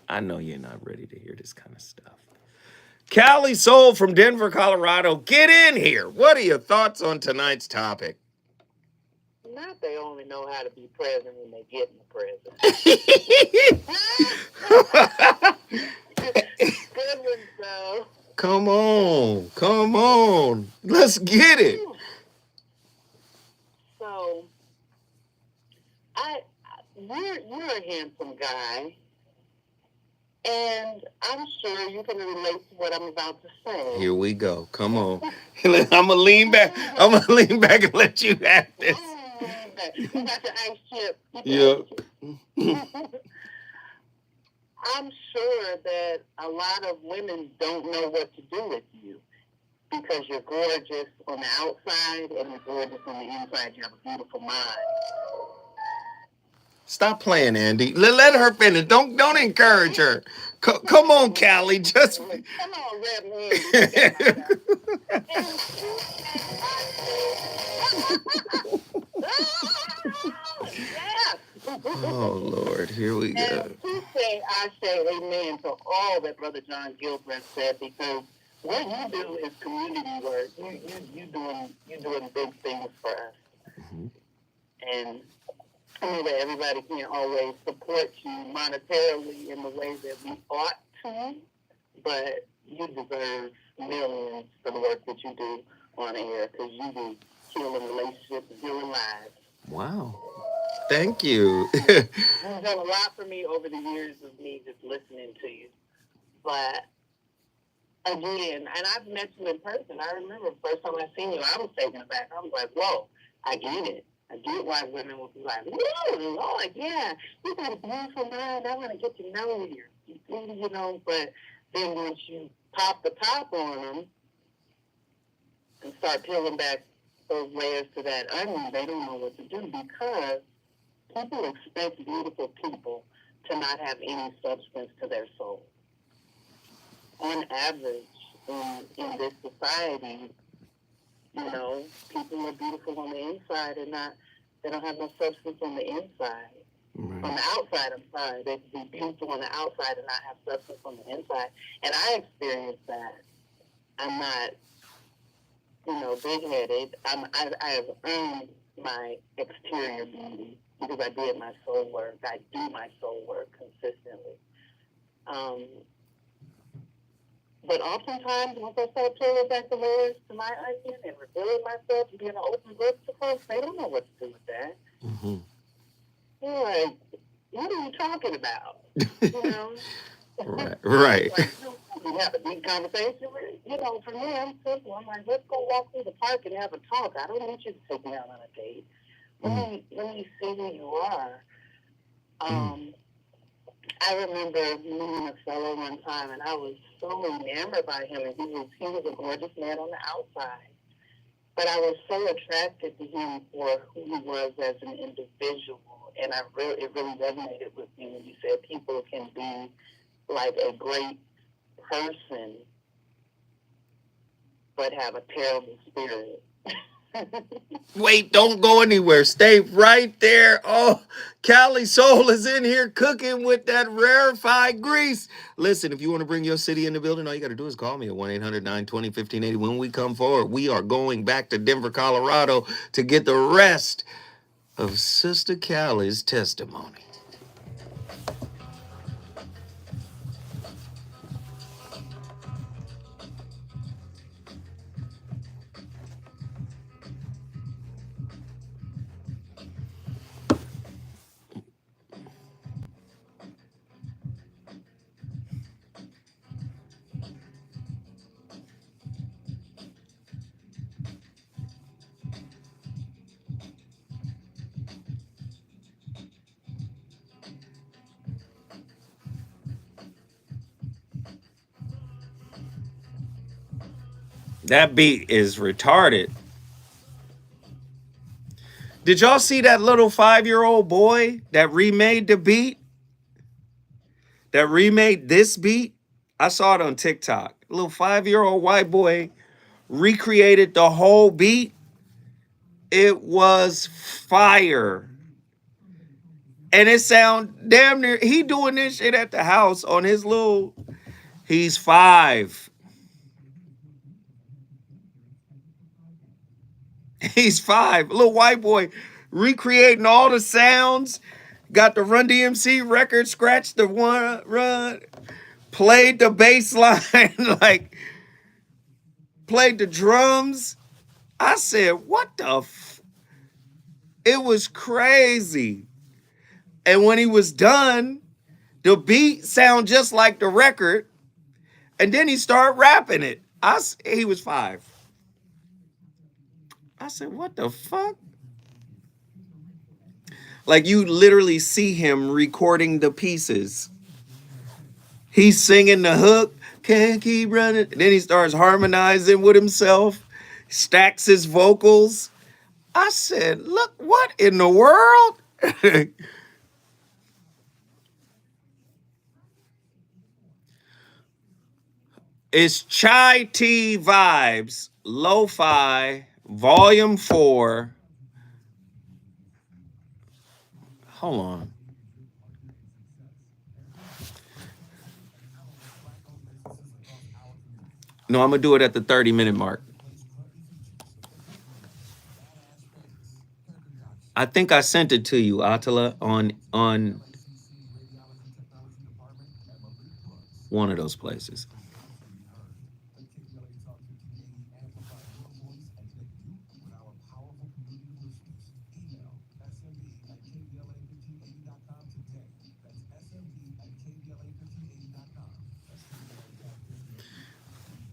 I know you're not ready to hear this kind of stuff. Callie Soul from Denver, Colorado, get in here. What are your thoughts on tonight's topic? Not they only know how to be present when they get in the present. Good one, though. Come on. Let's get it. So, you're a handsome guy, and I'm sure you can relate to what I'm about to say. Here we go. Come on. I'm gonna lean back. And let you have this. You got the ice chip. Yeah. I'm sure that a lot of women don't know what to do with you because you're gorgeous on the outside and you're gorgeous on the inside. You have a beautiful mind. Stop playing, Andy. Let her finish. Don't encourage her. Come on, Callie. Just come on, Reverend. Oh, Lord. Here we go. And I say amen to all that Brother John Gilbert said, because what you do is community work. You doing big things for us. Mm-hmm. And I know that everybody can't always support you monetarily in the way that we ought to, but you deserve millions for the work that you do on air, because you do healing relationships and healing lives. Wow. Thank you. You've done a lot for me over the years of me just listening to you. But again, and I've met you in person. I remember the first time I seen you, I was taken aback. I was like, whoa, I get it. I get why women will be like, whoa, Lord, yeah, you got a beautiful mind. I want to get to know you. You know, but then once you pop the top on them and start peeling back those layers to that onion, they don't know what to do because people expect beautiful people to not have any substance to their soul. On average, in this society, you know, people are beautiful on the inside and they don't have no substance on the inside. Right. On the outside, I'm sorry, they can be beautiful on the outside and not have substance on the inside. And I experienced that. I'm not, you know, big-headed. I have earned my exterior beauty because I did my soul work. I do my soul work consistently. But oftentimes, once I start peeling back the layers to my onion and revealing myself and being an open book to folks, they don't know what to do with that. Mm-hmm. They're like, what are you talking about? You know? Right. Like, we have a deep conversation. You know, for me, I'm simple. I'm like, let's go walk through the park and have a talk. I don't need you to take me out on a date. Let me see who you are. I remember meeting a fellow one time, and I was so enamored by him. And he was a gorgeous man on the outside, but I was so attracted to him for who he was as an individual. And it really resonated with me when you said people can be like a great person, but have a terrible spirit. Wait, don't go anywhere. Stay right there. Oh, Cali Soul is in here cooking with that rarefied grease. Listen, if you want to bring your city in the building, all you got to do is call me at 1-800-920-1580. When we come forward, we are going back to Denver, Colorado to get the rest of Sister Cali's testimony. That beat is retarded. Did y'all see that little 5-year-old boy that remade the beat? That remade this beat? I saw it on TikTok. A little 5-year-old white boy recreated the whole beat. It was fire. And it sound damn near, he doing this shit at the house on his little, he's 5. He's 5. A little white boy recreating all the sounds. Got the Run DMC record, scratched the one run, played the bass line, like played the drums. I said, what the it was crazy. And when he was done, the beat sound just like the record. And then he started rapping it. He was 5. I said, what the fuck? Like, you literally see him recording the pieces. He's singing the hook, can't keep running. And then he starts harmonizing with himself, stacks his vocals. I said, look, what in the world? It's Chai Tea Vibes, Lo-Fi, Volume 4. Hold on. No, I'm going to do it at the 30-minute mark. I think I sent it to you, Attila, on one of those places.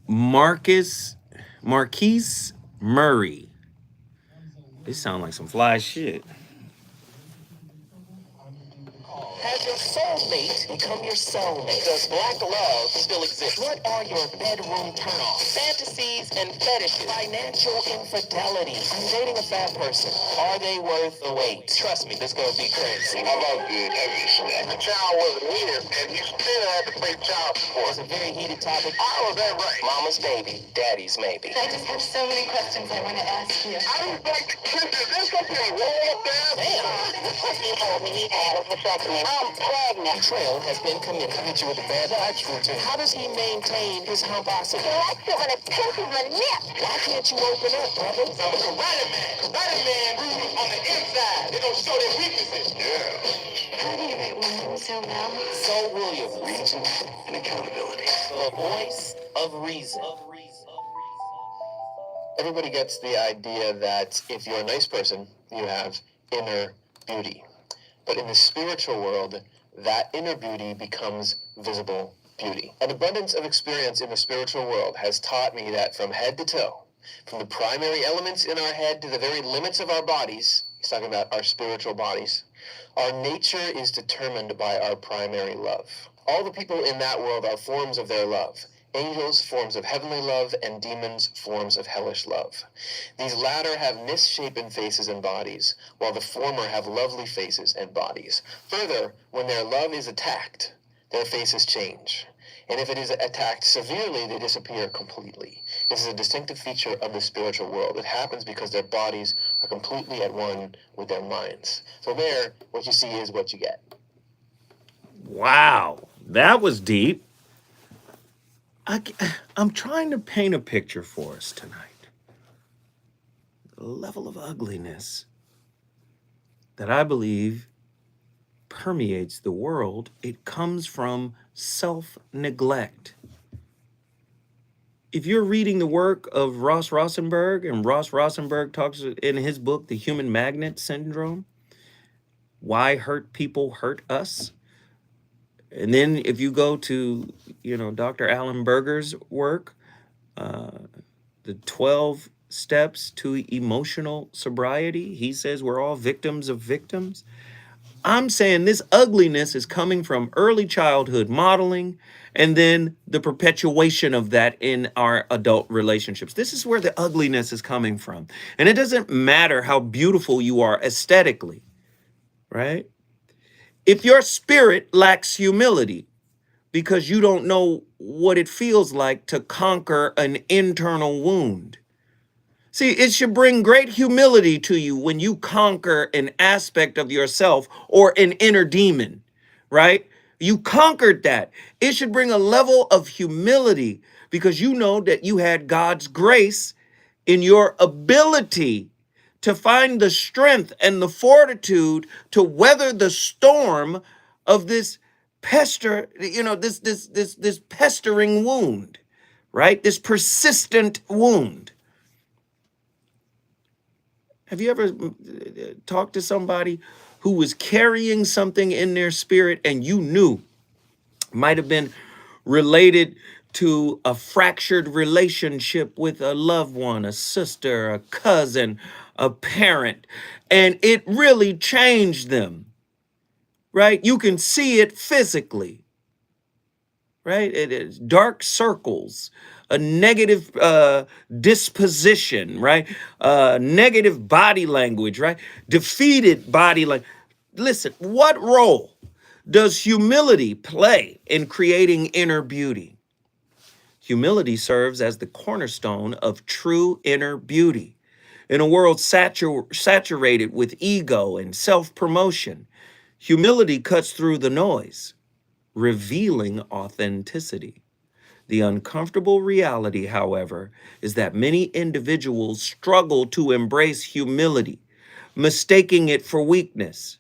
Marquise Murray. This sound like some fly shit. Has your soul mate become your soulmate? Does black love still exist? What are your bedroom turnoffs? Fantasies and fetishes. Financial infidelity. I'm dating a fat person. Are they worth the wait? Trust me, this gonna be crazy. How about the heavy snack? The child wasn't here, and you still had to pay child support. It's a very heated topic. How is that right? Mama's baby, daddy's maybe. I just have so many questions I want to ask you. I don't like the kids. Is there something wrong with that? He told me he had a vasectomy. I'm pregnant. Betrayal has been committed. I hit you with a bad touch routine. How does he maintain his humposity? He likes it when it pinches my lips. Why can't you open up, brother? I'm a karate man. Karate man on the inside. They don't show their weaknesses. Yeah. How do you write women so well? So William, Reason and accountability. the voice of reason. Everybody gets the idea that if you're a nice person, you have inner beauty. But in the spiritual world, that inner beauty becomes visible beauty. An abundance of experience in the spiritual world has taught me that from head to toe, from the primary elements in our head to the very limits of our bodies, he's talking about our spiritual bodies, our nature is determined by our primary love. All the people in that world are forms of their love. Angels, forms of heavenly love, and demons, forms of hellish love. These latter have misshapen faces and bodies, while the former have lovely faces and bodies. Further, when their love is attacked, their faces change. And if it is attacked severely, they disappear completely. This is a distinctive feature of the spiritual world. It happens because their bodies are completely at one with their minds. So there, what you see is what you get. Wow, that was deep. I'm trying to paint a picture for us tonight. The level of ugliness that I believe permeates the world, it comes from self-neglect. If you're reading the work of Ross Rosenberg, and Ross Rosenberg talks in his book, The Human Magnet Syndrome, Why Hurt People Hurt Us. And then if you go to, Dr. Alan Berger's work, the 12 steps to emotional sobriety, he says we're all victims of victims. I'm saying this ugliness is coming from early childhood modeling and then the perpetuation of that in our adult relationships. This is where the ugliness is coming from. And it doesn't matter how beautiful you are aesthetically, right? If your spirit lacks humility because you don't know what it feels like to conquer an internal wound. See, it should bring great humility to you when you conquer an aspect of yourself or an inner demon, right? You conquered that. It should bring a level of humility because you know that you had God's grace in your ability to find the strength and the fortitude to weather the storm of this this pestering wound, right? This persistent wound. Have you ever talked to somebody who was carrying something in their spirit and you knew might have been related to a fractured relationship with a loved one, a sister, a cousin, a parent, and it really changed them, right? You can see it physically, right? It is dark circles, a negative disposition, right? Negative body language, right? Defeated body language. Listen, what role does humility play in creating inner beauty? Humility serves as the cornerstone of true inner beauty. In a world saturated with ego and self-promotion, humility cuts through the noise, revealing authenticity. The uncomfortable reality, however, is that many individuals struggle to embrace humility, mistaking it for weakness.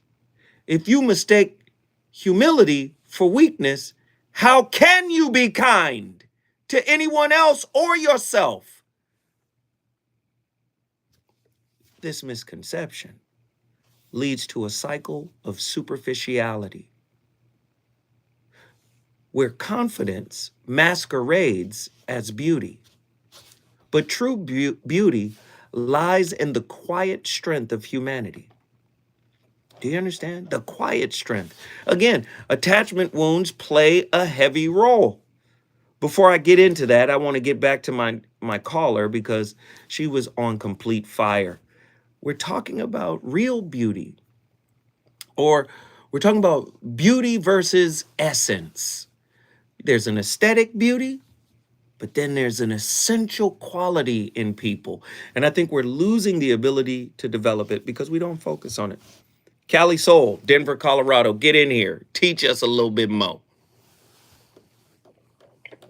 If you mistake humility for weakness, how can you be kind to anyone else or yourself? This misconception leads to a cycle of superficiality, where confidence masquerades as beauty. But true beauty lies in the quiet strength of humanity. Do you understand? The quiet strength. Again, attachment wounds play a heavy role. Before I get into that, I want to get back to my caller because she was on complete fire. We're talking about real beauty, or we're talking about beauty versus essence. There's an aesthetic beauty, but then there's an essential quality in people. And I think we're losing the ability to develop it because we don't focus on it. Cali Soul, Denver, Colorado, get in here. Teach us a little bit more.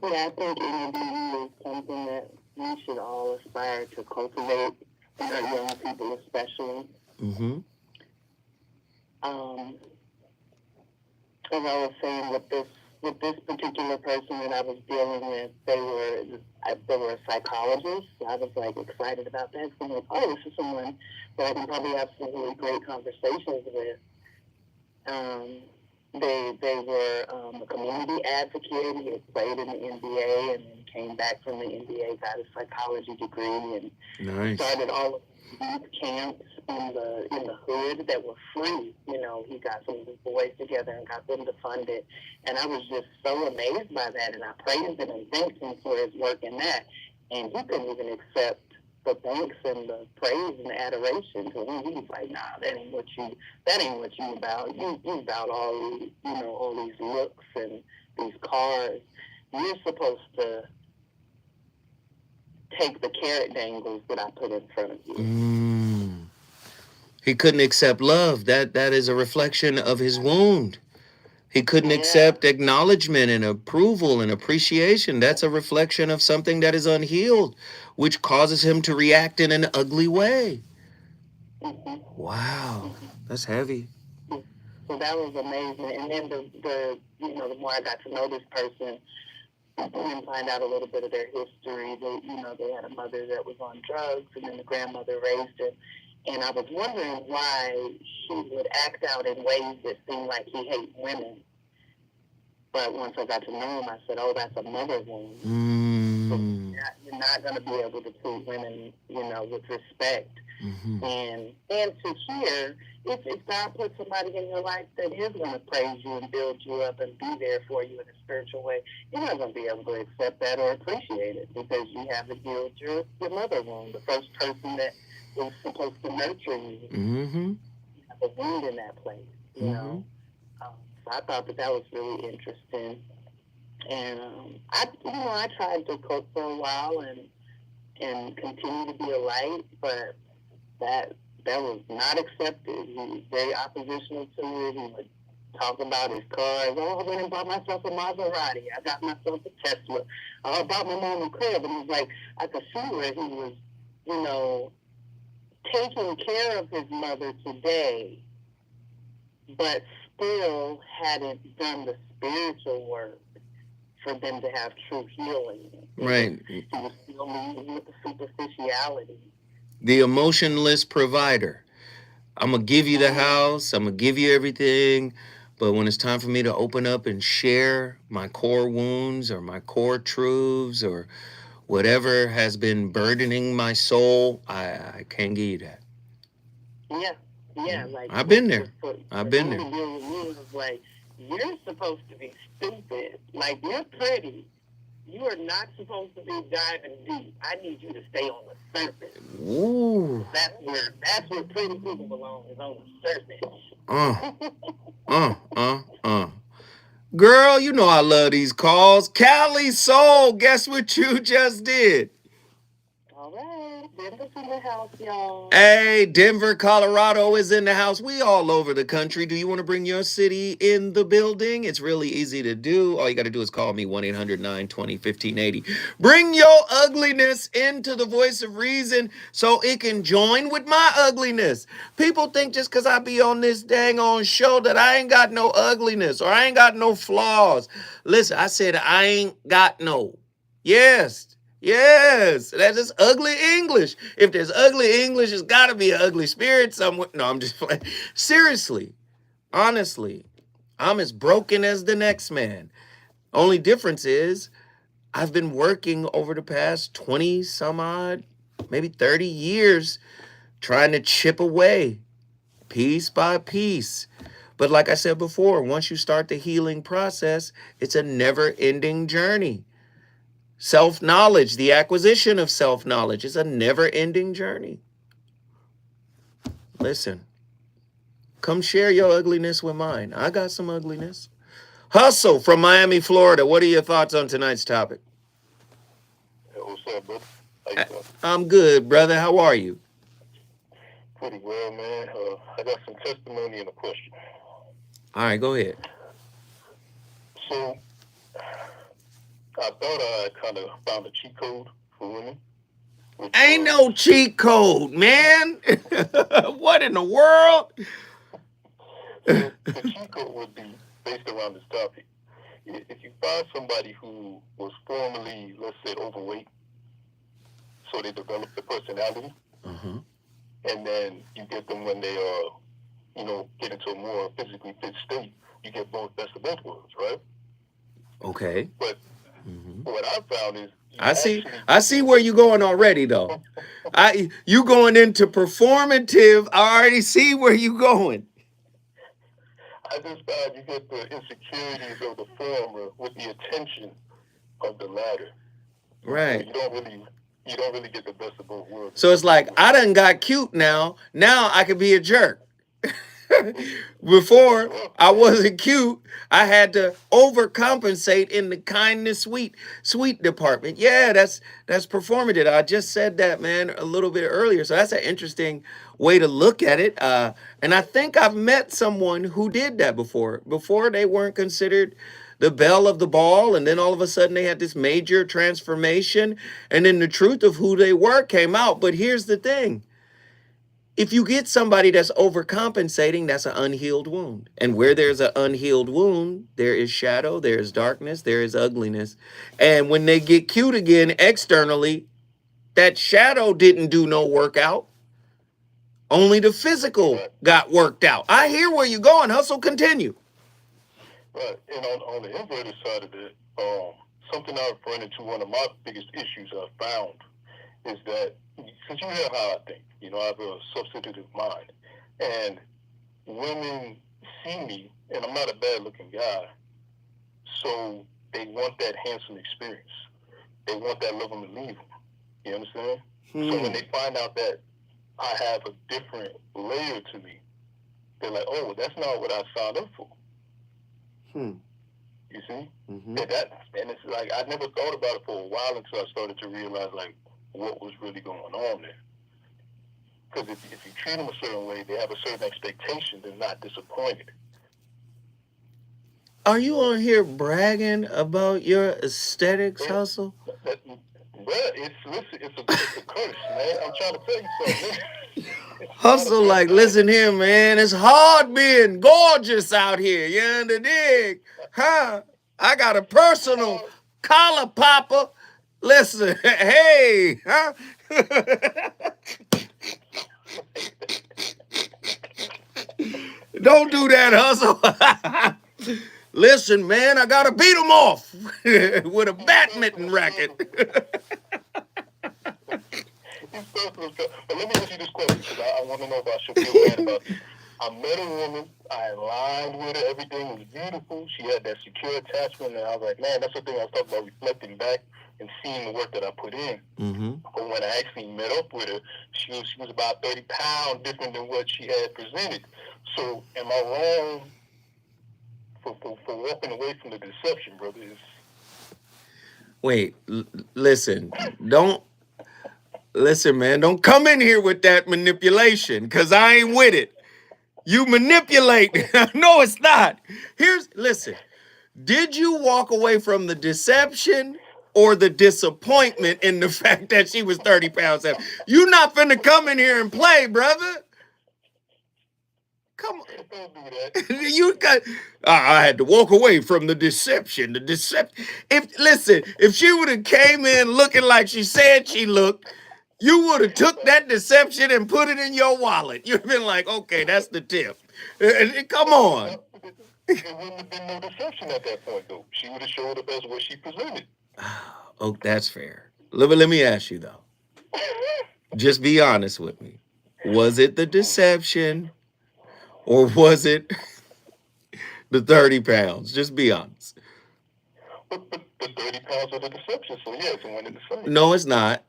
Yeah, I think inner beauty is something that we should all aspire to cultivate, our young people especially. Mm-hmm. As I was saying, with this particular person that I was dealing with, they were a psychologist. So I was like excited about that. So I'm like, oh, this is someone that I can probably have some really great conversations with. They were a community advocate. He had played in the NBA and then came back from the NBA, got a psychology degree, and Nice. started all of youth camps in the hood that were free. You know, he got some of his boys together and got them to fund it. And I was just so amazed by that, and I praised him and thanked him for his work in that. And he couldn't even accept the thanks and the praise and the adoration. So he was like, nah, that ain't what you about. You about all these looks and these cars. You're supposed to take the carrot dangles that I put in front of you. He couldn't accept love. That is a reflection of his wound. He couldn't accept acknowledgement and approval and appreciation. That's a reflection of something that is unhealed, which causes him to react in an ugly way. Mm-hmm. Wow, that's heavy. So that was amazing. And then the more I got to know this person and find out a little bit of their history, they had a mother that was on drugs, and then the grandmother raised him. And I was wondering why he would act out in ways that seemed like he hates women. But once I got to know him, I said, oh, that's a mother wound. So you're not going to be able to treat women, with respect. Mm-hmm. And to hear, if God puts somebody in your life that is going to praise you and build you up and be there for you in a spiritual way, you're not going to be able to accept that or appreciate it because you haven't healed your mother wound, the first person that was supposed to nurture you. Mm-hmm. You have a wound in that place, you know. So I thought that was really interesting. And I tried to cook for a while and continue to be a light, but that was not accepted. He was very oppositional to it. He would talk about his cars. Oh, I went and bought myself a Maserati. I got myself a Tesla. I bought my mom a crib. And it was like, I could see where he was, taking care of his mother today, but still hadn't done the spiritual work for them to have true healing. Right. He was still moving with the superficiality. The emotionless provider. I'm going to give you the house. I'm going to give you everything. But when it's time for me to open up and share my core wounds or my core truths or whatever has been burdening my soul, I can't give you that. Yeah. Like I've been there. I've been there. Was like, you're supposed to be stupid. Like, you're pretty. You are not supposed to be diving deep. I need you to stay on the surface. Ooh. That's where pretty people belong, is on the surface. Girl, you know I love these calls. Cali Soul, guess what you just did? All right, Denver's in the house, y'all. Hey, Denver, Colorado is in the house. We all over the country. Do you want to bring your city in the building? It's really easy to do. All you got to do is call me 1-800-920-1580. Bring your ugliness into the voice of reason so it can join with my ugliness. People think just because I be on this dang on show that I ain't got no ugliness or I ain't got no flaws. Listen, I said I ain't got no. Yes, that is ugly English. If there's ugly English, it's got to be an ugly spirit somewhere. No, I'm just playing. Seriously, honestly, I'm as broken as the next man. Only difference is I've been working over the past 20 some odd, maybe 30 years trying to chip away piece by piece. But like I said before, once you start the healing process, it's a never-ending journey. Self-knowledge, the acquisition of self-knowledge is a never-ending journey. Listen, come share your ugliness with mine. I got some ugliness. Hustle from Miami, Florida. What are your thoughts on tonight's topic? Hey, what's up, brother? How you doing? I'm good, brother. How are you? Pretty well, man. I got some testimony and a question. All right, go ahead. So, I thought I kind of found a cheat code for women. Ain't no cheat code, man. What in the world? So the cheat code would be based around this topic. If you find somebody who was formerly, let's say, overweight, so they develop the personality, and then you get them when they are, get into a more physically fit state, you get best of both worlds, right? Okay. But what I found is I see where you're going already, though. You going into performative. I already see where you going. I just found you get the insecurities of the former with the attention of the latter. Right. So you don't really get the best of both worlds. So it's like, I done got cute now. Now I could be a jerk. Before I wasn't cute, I had to overcompensate in the kindness sweet department. Yeah, that's performative. I just said that, man, a little bit earlier. So that's an interesting way to look at it. And I think I've met someone who did that before. Before they weren't considered the belle of the ball, and then all of a sudden they had this major transformation, and then the truth of who they were came out. But here's the thing. If you get somebody that's overcompensating, that's an unhealed wound. And where there's an unhealed wound, there is shadow, there is darkness, there is ugliness. And when they get cute again externally, that shadow didn't do no workout. Only the physical got worked out. I hear where you're going. Hustle, continue. Right. And on the inverted side of it, something I've run into, one of my biggest issues I've found is that, because you know how I think, I have a substantive mind, and women see me, and I'm not a bad looking guy, so they want that handsome experience. They want that love them and leave them. You understand? So when they find out that I have a different layer to me, they're like, oh, that's not what I signed up for. You see? And it's like, I never thought about it for a while until I started to realize, like, what was really going on there. Because if you treat them a certain way, they have a certain expectation, they're not disappointed. Are you on here bragging about your aesthetics, Hustle? It's a curse, man. I'm trying to tell you something. Hustle, like, listen here, man. It's hard being gorgeous out here. You understand? Huh? I got a personal collar popper. Listen, hey, huh? Don't do that, Hustle. Listen, man, I gotta beat him off with a badminton racket. But let me ask you this question, because I want to know if I should feel bad about this. I met a woman, I aligned with her, everything was beautiful. She had that secure attachment, and I was like, man, that's the thing I was talking about, reflecting back and seeing the work that I put in. But when I actually met up with her, she was about 30 pounds different than what she had presented. So am I wrong for walking away from the deception, brother? Wait, listen, listen, man, don't come in here with that manipulation, because I ain't with it. You manipulate. No, it's not. Listen, did you walk away from the deception or the disappointment in the fact that she was 30 pounds heavy? You not finna come in here and play, brother. Come on. I had to walk away from the deception. If she would have came in looking like she said she looked, you would have took that deception and put it in your wallet. You'd have been like, okay, that's the tip. Come on. There wouldn't have been no deception at that point, though. She would have showed up as what she presented. Oh, that's fair. Let me ask you, though. Just be honest with me. Was it the deception Or was it the 30 pounds? Just be honest. But the 30 pounds was a deception, so yes, it went in the same. No, it's not.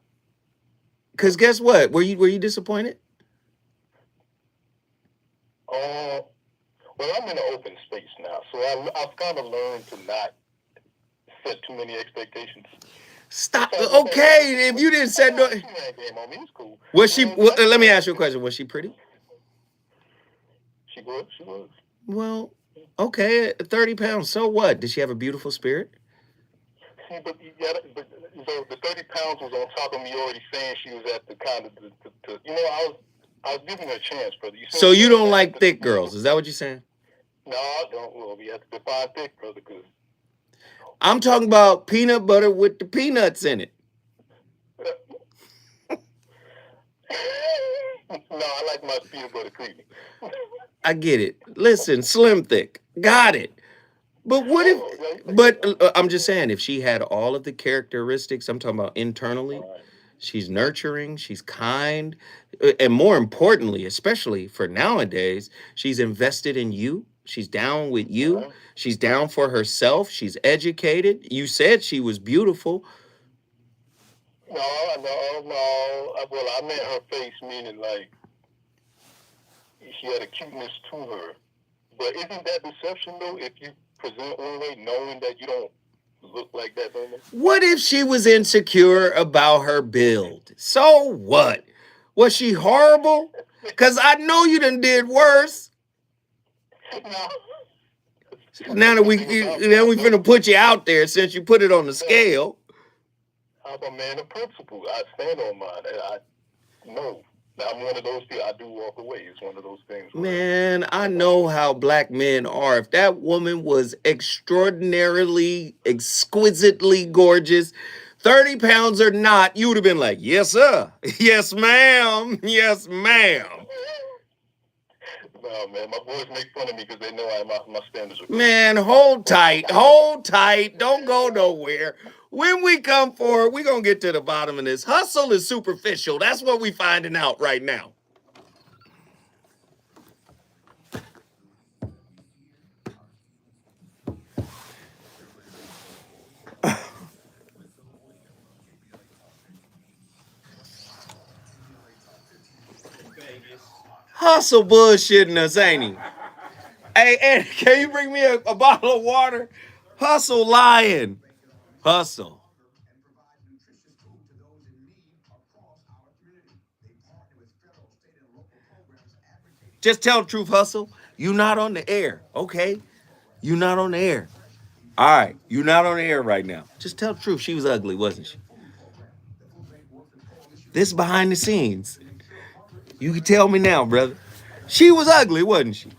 Because guess what? Were you disappointed? Well, I'm in an open space now, so I've kind of learned to not set too many expectations. Stop. Okay, if you didn't set no. Cool. Was she? Let me ask you a question. Was she pretty? She was. She was. Well, okay, 30 pounds. So what? Did she have a beautiful spirit? See, but so the 30 pounds was on top of me already saying she was at the kind of I was giving her a chance, brother. So you don't like thick girls? Is that what you're saying? No, I don't. Well, we have to define thick, brother, because I'm talking about peanut butter with the peanuts in it. No, I like my peanut butter creamy. I get it. Listen, slim thick. Got it. But what if, but I'm just saying, if she had all of the characteristics, I'm talking about internally, she's nurturing, she's kind, and more importantly, especially for nowadays, she's invested in you. She's down with you. She's down for herself. She's educated. You said she was beautiful. No. Well, I meant her face, meaning like she had a cuteness to her. But isn't that deception though? If you present one way, knowing that you don't look like that woman. What if she was insecure about her build? So what? Was she horrible? Because I know you done did worse. No. Now that we finna put you out there since you put it on the scale. I'm a man of principle. I stand on mine. I know. I'm one of those people. I do walk away. It's one of those things. Man, I know how black men are. If that woman was extraordinarily, exquisitely gorgeous, 30 pounds or not, you would have been like, yes, sir. Yes, ma'am. Yes, ma'am. No, man. My boys make fun of me because they know my standards are good. Man, hold tight. Hold tight. Don't go nowhere. When we come forward, we're going to get to the bottom of this. Hustle is superficial. That's what we're finding out right now. Hustle bullshitting us, ain't he? Hey, Ed, can you bring me a bottle of water? Hustle lying. Hustle. Just tell the truth, Hustle. You not on the air, okay? You not on the air. All right, you not on the air right now. Just tell the truth. She was ugly, wasn't she? This behind the scenes. You can tell me now, brother. She was ugly, wasn't she?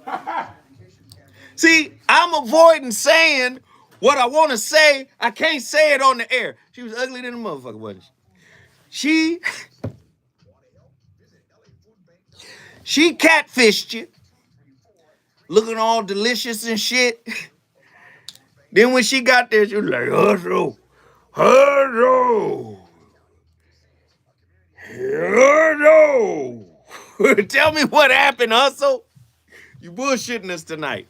See, I'm avoiding saying what I want to say. I can't say it on the air. She was ugly than a motherfucker, wasn't she? She catfished you, looking all delicious and shit. Then when she got there, she was like, Hustle, Hustle, Hustle. Tell me what happened, Hustle. You bullshitting us tonight.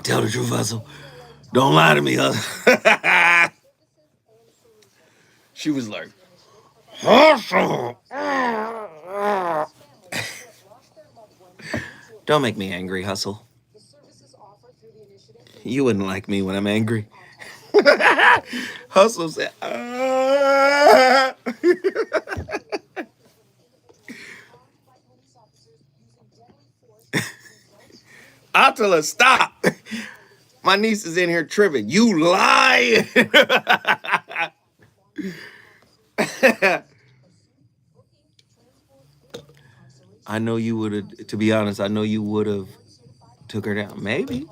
Tell the truth, Hustle. Don't lie to me, Hustle. She was like, Hustle. Don't make me angry, Hustle. You wouldn't like me when I'm angry. Hustle said, I'll tell her, stop. My niece is in here tripping. You lying. I know you would have, to be honest, I know you would have took her down. Maybe.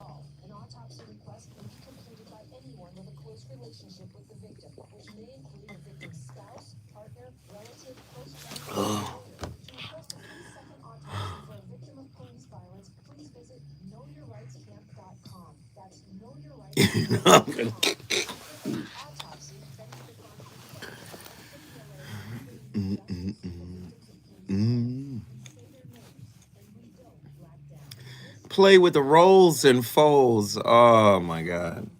Oh. You know? Play with the rolls and folds. Oh my God.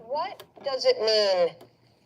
What does it mean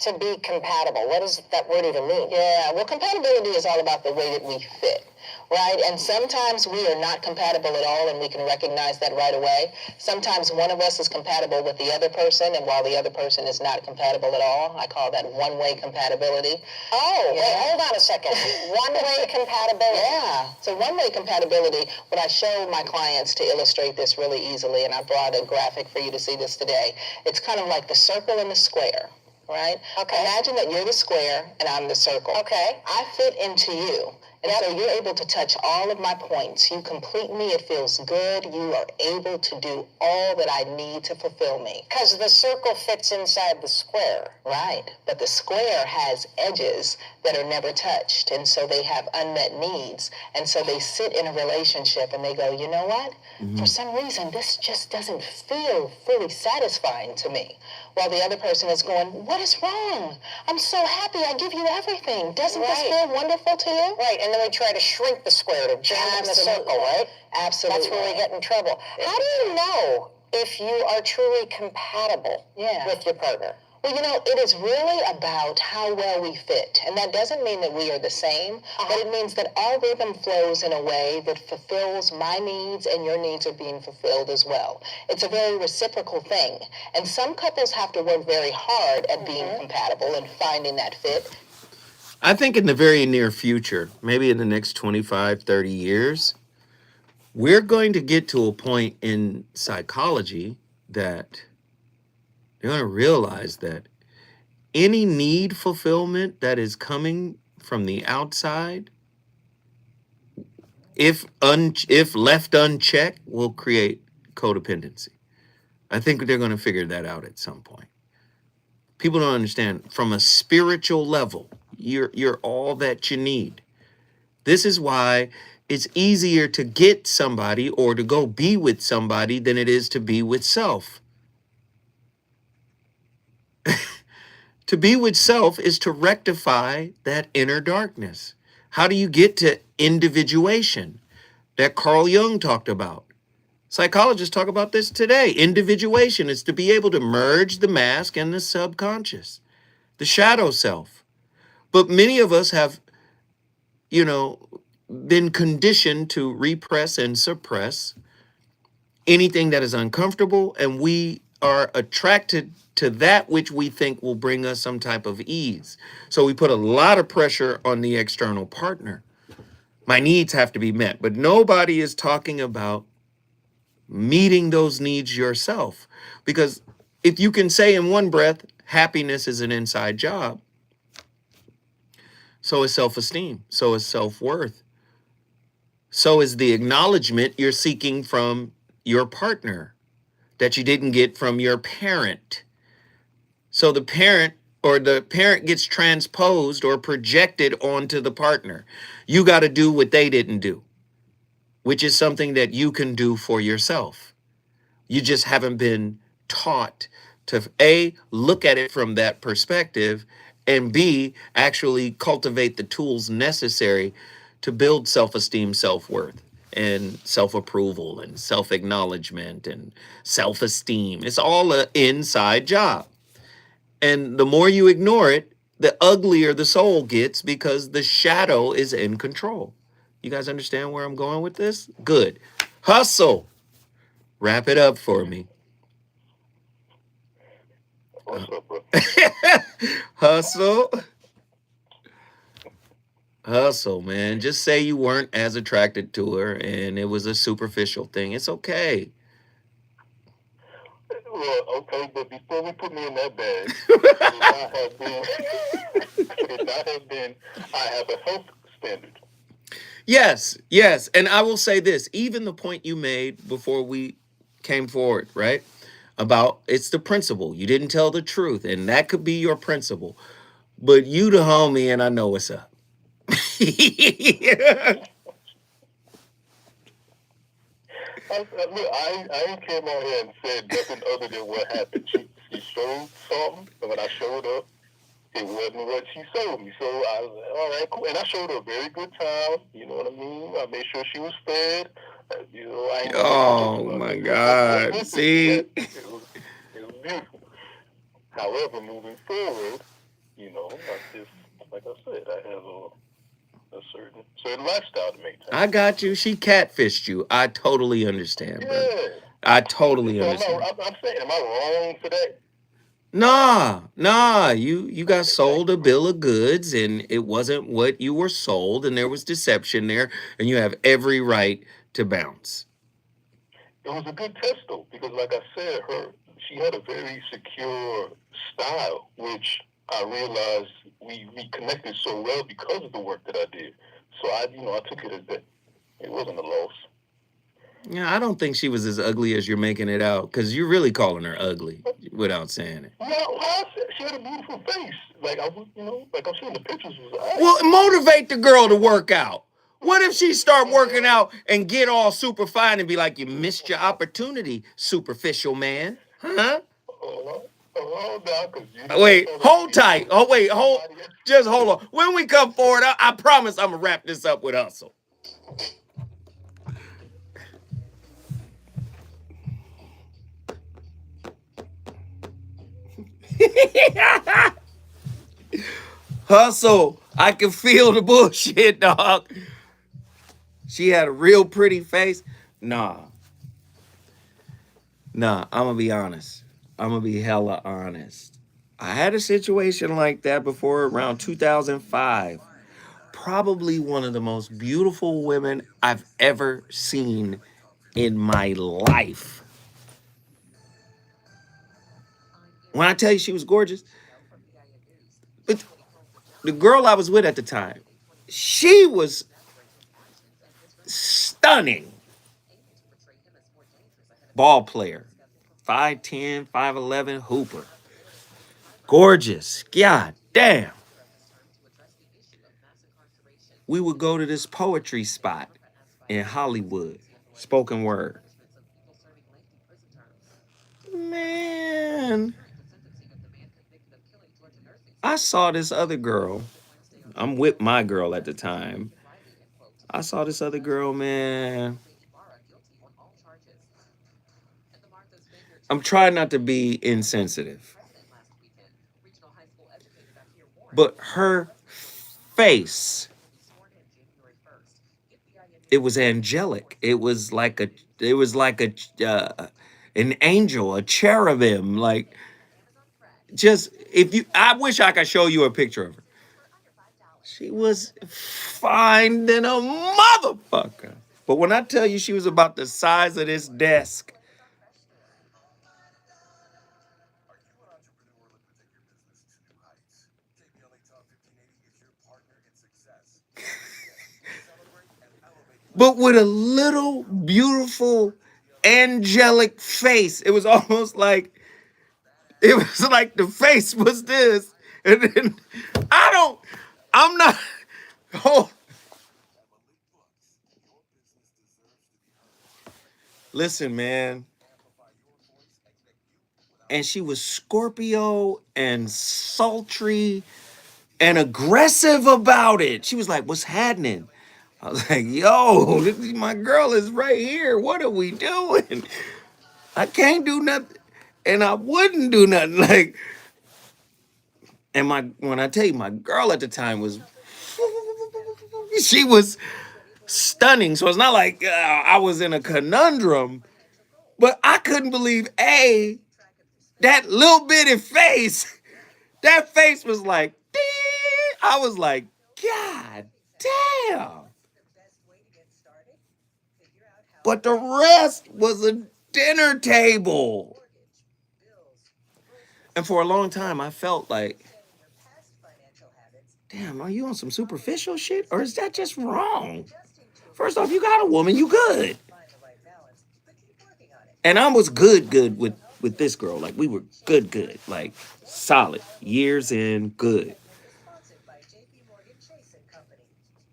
to be compatible? What does that word even mean? Yeah, well, compatibility is all about the way that we fit, right? And sometimes we are not compatible at all, and we can recognize that right away. Sometimes one of us is compatible with the other person, and while the other person is not compatible at all, I call that one-way compatibility. Oh, yeah. Wait, hold on a second. One-way compatibility. Yeah. So one-way compatibility, what I show my clients to illustrate this really easily, and I brought a graphic for you to see this today. It's kind of like the circle and the square. Right? Okay. Imagine that you're the square and I'm the circle. Okay. I fit into you. And so you're able to touch all of my points. You complete me. It feels good. You are able to do all that I need to fulfill me. Because the circle fits inside the square. Right. But the square has edges that are never touched. And so they have unmet needs. And so they sit in a relationship and they go, you know what? For some reason, this just doesn't feel fully satisfying to me. While the other person is going, what is wrong? I'm so happy. I give you everything. Doesn't this feel wonderful to you? Right. And then we try to shrink the square to jam in the circle, right? Absolutely. That's where we get in trouble. How do you know if you are truly compatible with your partner? Well, you know, it is really about how well we fit. And that doesn't mean that we are the same, but it means that our rhythm flows in a way that fulfills my needs and your needs are being fulfilled as well. It's a very reciprocal thing. And some couples have to work very hard at being compatible and finding that fit. I think in the very near future, maybe in the next 25, 30 years, we're going to get to a point in psychology that they're going to realize that any need fulfillment that is coming from the outside, if left unchecked, will create codependency. I think they're going to figure that out at some point. People don't understand from a spiritual level, you're all that you need. This is why it's easier to get somebody or to go be with somebody than it is to be with self. To be with self is to rectify that inner darkness. How do you get to individuation that Carl Jung talked about? Psychologists talk about this today. Individuation is to be able to merge the mask and the subconscious, the shadow self. But many of us have, been conditioned to repress and suppress anything that is uncomfortable, and we are attracted to that which we think will bring us some type of ease. So we put a lot of pressure on the external partner. My needs have to be met, but nobody is talking about meeting those needs yourself. Because if you can say in one breath, happiness is an inside job, so is self-esteem, so is self-worth, so is the acknowledgement you're seeking from your partner that you didn't get from your parent. So the parent gets transposed or projected onto the partner. You got to do what they didn't do, which is something that you can do for yourself. You just haven't been taught to A, look at it from that perspective, and B, actually cultivate the tools necessary to build self-esteem, self-worth. and self-approval and self-acknowledgement and self-esteem. It's all an inside job. And the more you ignore it, the uglier the soul gets because the shadow is in control. You guys understand where I'm going with this? Good. Hustle. Wrap it up for me. What's up, bro? Hustle. Hustle, man. Just say you weren't as attracted to her and it was a superficial thing. It's okay. Well, okay, but before we put me in that bag, it not have been, I have a health standard. Yes, yes. And I will say this, even the point you made before we came forward, right? About it's the principle. You didn't tell the truth, and that could be your principle. But you the homie, and I know what's up. Look, I ain't came on here and said nothing other than what happened. She showed something, and when I showed up, it wasn't what she sold me. So I was like, all right, cool. And I showed her a very good time. You know what I mean? I made sure she was fed. You know, I ain't Oh my God. See? It was beautiful. However, moving forward, you know, I just, like I said, I have a certain lifestyle to maintain. I got you. She catfished you. I totally understand, bro. Yeah. I totally So understand. I'm saying, am I wrong for that? Nah. You got sold a bill of goods and it wasn't what you were sold and there was deception there and you have every right to bounce. It was a good test though, because like I said, she had a very secure style, which I realized we connected so well because of the work that I did. So I took it as that it wasn't a loss. Yeah, I don't think she was as ugly as you're making it out because you're really calling her ugly without saying it. Well, she had a beautiful face. Like I'm seeing the pictures. Well, motivate the girl to work out. What if she start working out and get all super fine and be like, you missed your opportunity, superficial man? Huh? Wait, hold tight. Oh, wait, just hold on. When we come forward, I promise I'm going to wrap this up with hustle. Hustle. I can feel the bullshit, dog. She had a real pretty face. Nah, I'm going to be honest. I'm going to be hella honest. I had a situation like that before around 2005. Probably one of the most beautiful women I've ever seen in my life. When I tell you she was gorgeous, but the girl I was with at the time, she was stunning. Ball player, 5'10", 5'11", hooper. Gorgeous. God damn. We would go to this poetry spot in Hollywood, spoken word. Man, I saw this other girl. I'm with my girl at the time. I saw this other girl, man. I'm trying not to be insensitive. But her face, it was angelic. It was like an angel, a cherubim. Like, just I wish I could show you a picture of her. She was fine than a motherfucker. But when I tell you she was about the size of this desk, but with a little beautiful angelic face. It was almost like the face was this. And then I'm not oh listen, man. And she was Scorpio and sultry and aggressive about it. She was like, what's happening? I was like, yo, my girl is right here. What are we doing? I can't do nothing. And I wouldn't do nothing. Like, and when I tell you, my girl at the time was, she was stunning. So it's not like I was in a conundrum, but I couldn't believe, that little bitty face. That face was like, "Ding." I was like, God damn. But the rest was a dinner table. And for a long time, I felt like, damn, are you on some superficial shit? Or is that just wrong? First off, you got a woman, you good. And I was good with this girl. Like, we were good. Like, solid. Years in, good.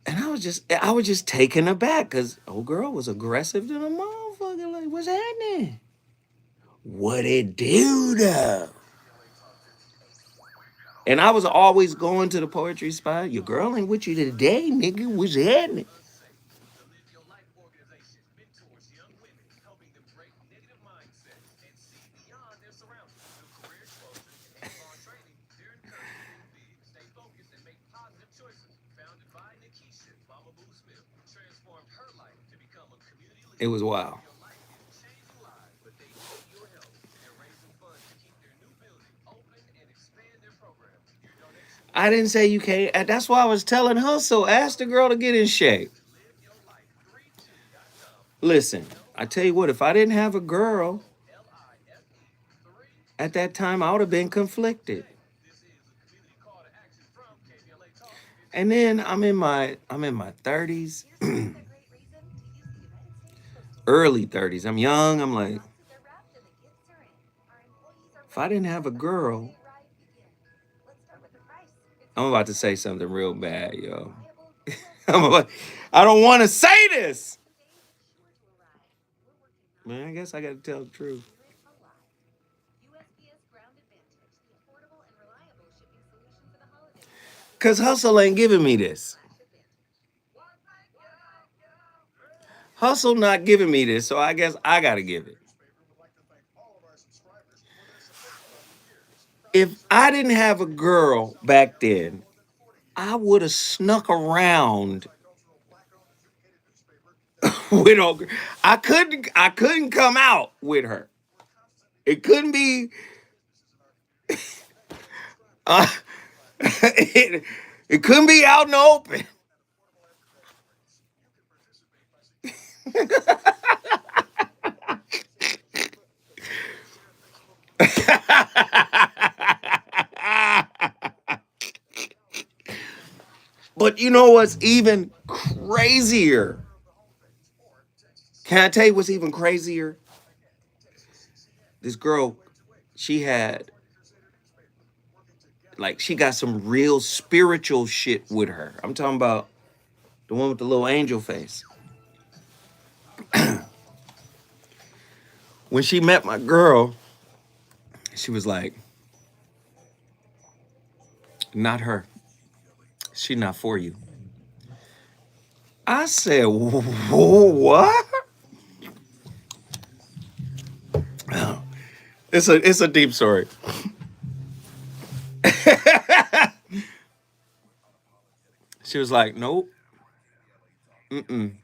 And I was just taken aback because old girl was aggressive to the motherfucker. Like, what's happening? What it do though? And I was always going to the poetry spot. Your girl ain't with you today, nigga. What's happening? It was wild. I didn't say you can't. That's why I was telling her. So ask the girl to get in shape. Listen, I tell you what, if I didn't have a girl at that time, I would have been conflicted. And then I'm in my 30s, early 30s. I'm young. I'm like, if I didn't have a girl, I'm about to say something real bad, yo. I don't want to say this. Man, I guess I got to tell the truth. Because Hustle ain't giving me this. Hustle not giving me this, so I guess I got to give it. If I didn't have a girl back then, I would have snuck around with her. I couldn't come out with her. It couldn't be uh, it couldn't be out in the open. But you know what's even crazier? Can I tell you what's even crazier? This girl, she had, like, she got some real spiritual shit with her. I'm talking about the one with the little angel face. When she met my girl, she was like, not her. She not for you. I said, what? It's a deep story. She was like, nope. Mm-mm.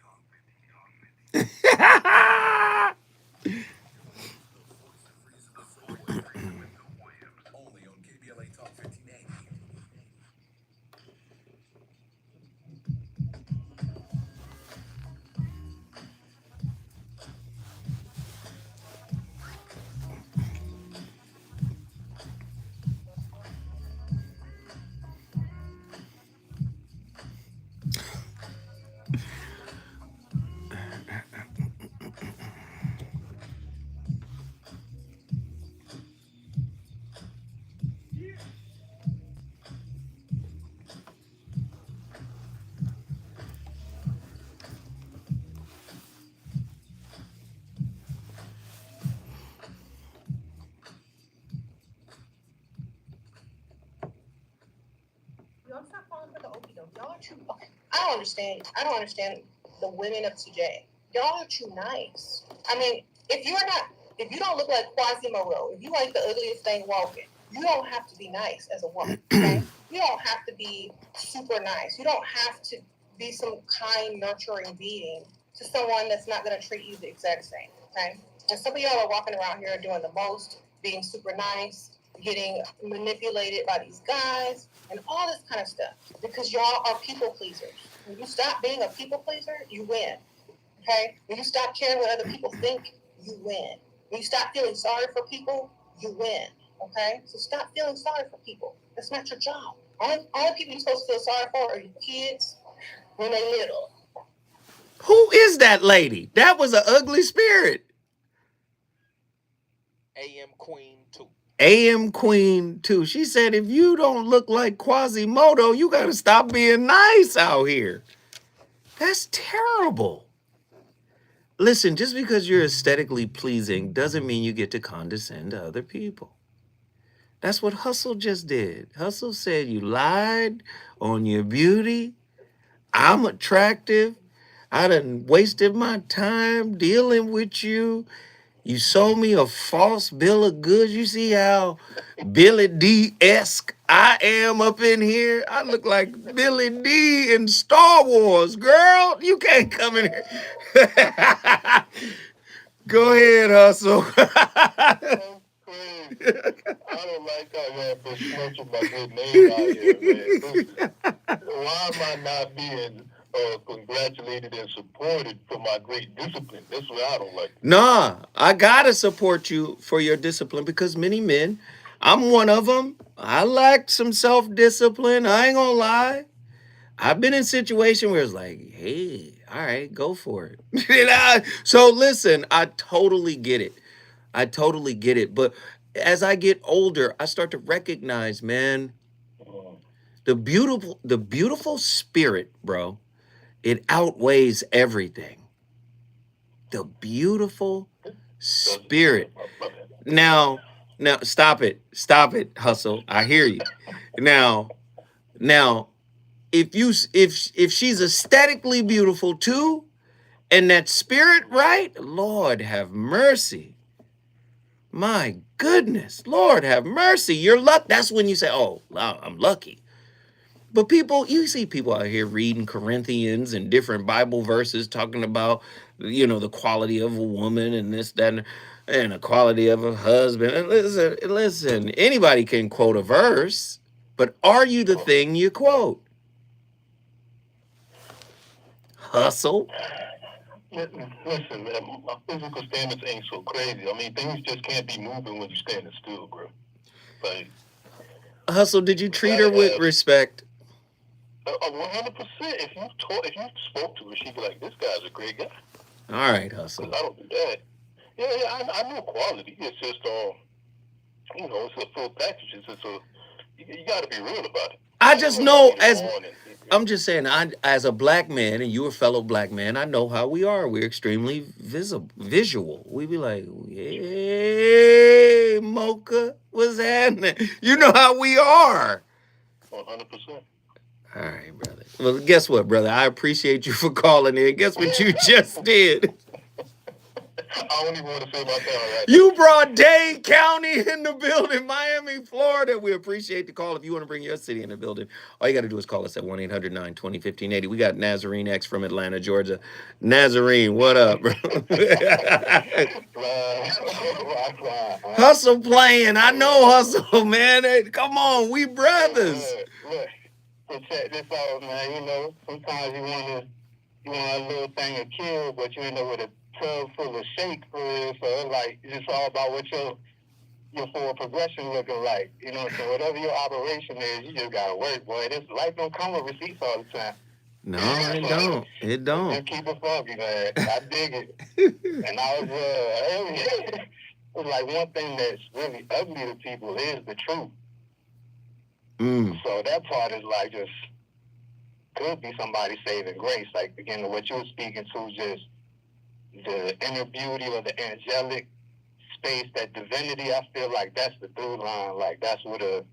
I'm not falling for the okie doke. Y'all are too. Okay. I don't understand the women of today. Y'all are too nice. I mean, if you don't look like Quasimodo, if you like the ugliest thing walking, you don't have to be nice as a woman. Okay? You don't have to be super nice. You don't have to be some kind, nurturing being to someone that's not going to treat you the exact same. Okay? And some of y'all are walking around here doing the most, being super nice, getting manipulated by these guys, and all this kind of stuff because y'all are people pleasers. When you stop being a people pleaser, you win. Okay? When you stop caring what other people think, you win. When you stop feeling sorry for people, you win. Okay? So stop feeling sorry for people. That's not your job. Only people you're supposed to feel sorry for are your kids when they're little. Who is that lady? That was an ugly spirit. AM Queen 2. AM Queen 2. She said, if you don't look like Quasimodo, you got to stop being nice out here. That's terrible. Listen, just because you're aesthetically pleasing doesn't mean you get to condescend to other people. That's what Hustle just did. Hustle said you lied on your beauty. I'm attractive. I done wasted my time dealing with you. You sold me a false bill of goods. You see how Billy D-esque I am up in here? I look like Billy D in Star Wars, girl. You can't come in here. Go ahead, Hustle. Crazy. I don't like how y'all been smoking my good name out here, man. Why am I not being congratulated and supported for my great discipline? That's what I don't like. Nah, I gotta support you for your discipline because many men, I'm one of them. I lack some self-discipline. I ain't gonna lie. I've been in situations where it's like, hey, all right, go for it. So listen, I totally get it. I totally get it. But as I get older, I start to recognize, man, the beautiful spirit, bro, it outweighs everything. The beautiful spirit. Now, stop it, Hustle. I hear you. Now, if she's aesthetically beautiful too, and that spirit right, Lord have mercy. My goodness, Lord have mercy. You're lucky. That's when you say, oh, wow, I'm lucky. But people, you see people out here reading Corinthians and different Bible verses talking about, the quality of a woman and this, that, and the quality of a husband. And listen, anybody can quote a verse, but are you the thing you quote? Hustle. Listen, man, my physical standards ain't so crazy. I mean, things just can't be moving when you're standing still, bro. Like, Hustle, did you treat her with respect? 100%. If you spoke to her, she'd be like, "This guy's a great guy." All right, Hustle. I don't do that. Yeah, I know quality. It's just, it's a full package. It's just you got to be real about it. I just know I'm just saying, as a black man, and you're a fellow black man, I know how we are. We're extremely visual. We be like, hey, Mocha, what's happening? You know how we are. 100%. All right, brother. Well, guess what, brother? I appreciate you for calling in. Guess what you just did? I don't even want to say about that. Right? You brought Dade County in the building, Miami, Florida. We appreciate the call. If you want to bring your city in the building, all you got to do is call us at 1-800-920-1580. We got Nazarene X from Atlanta, Georgia. Nazarene, what up, bro? Hustle playing. I know Hustle, man. Hey, come on, we brothers. Look, so check this out, man. Sometimes you want a little thing to kill, but you end up with a tub full of shake for real. So it's just all about what your forward progression looking like. So whatever your operation is, you just gotta work, boy. This life don't come with receipts all the time. No, it don't. It don't. Just keep it funky, man. I dig it. And I was it was like one thing that's really ugly to people is the truth. So that part is like just could be somebody's saving grace. Like again, what you were speaking to, just the inner beauty or the angelic space, that divinity. I feel like that's the through line. Like that's what a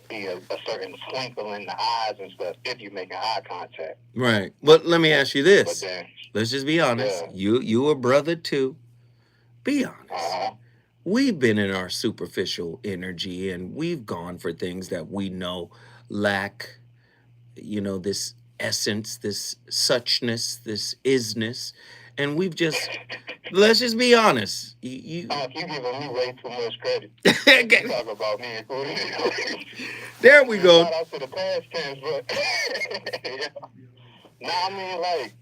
be a certain twinkle in the eyes and stuff if you're making eye contact. Right. But let me ask you But this. then, Let's just be honest. yeah. You a brother too. Be honest. Uh-huh. We've been in our superficial energy and we've gone for things that we know lack, this essence, this suchness, this isness. And we've just, let's just be honest. You giving me way too much credit. Okay. You talk about me and There we go. Shout out to the past tense, but yeah. No, I mean, like,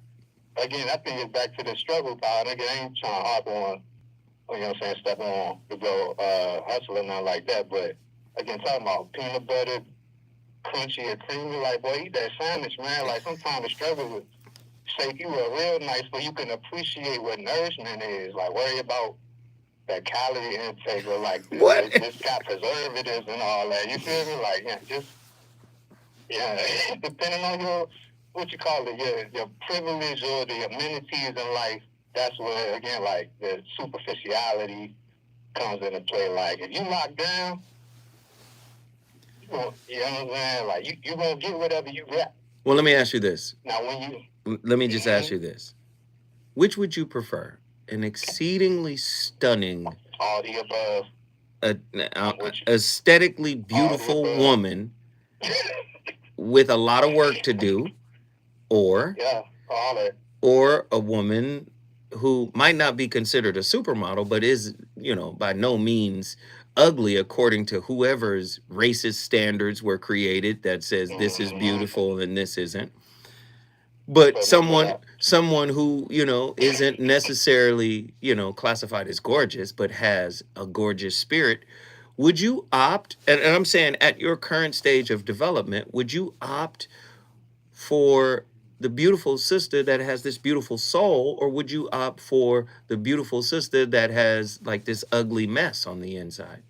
again, I think it's back to the struggle part. Nigga, I ain't trying to hop on, you know what I'm saying, step on to go hustle or nothing like that. But again, talking about peanut butter, crunchy or creamy, like, boy, eat that sandwich, man. Like, sometimes the struggle would shake you up real nice so you can appreciate what nourishment is. Like, worry about that calorie intake or like this got preservatives and all that. You feel me? Like, depending on your, what you call it, your privilege or the amenities in life, that's where, again, like, the superficiality comes into play. Like, if you lock down, you know what I'm saying? Like, you gonna get whatever you got. Well, let me ask you this. Now, when Let me just ask you this. Which would you prefer? An exceedingly stunning, all the above, aesthetically beautiful woman with a lot of work to do, or a woman who might not be considered a supermodel, but is, by no means ugly according to whoever's racist standards were created that says this is beautiful and this isn't. But someone who, isn't necessarily, classified as gorgeous, but has a gorgeous spirit. Would you opt, and I'm saying at your current stage of development, would you opt for the beautiful sister that has this beautiful soul, or would you opt for the beautiful sister that has like this ugly mess on the inside?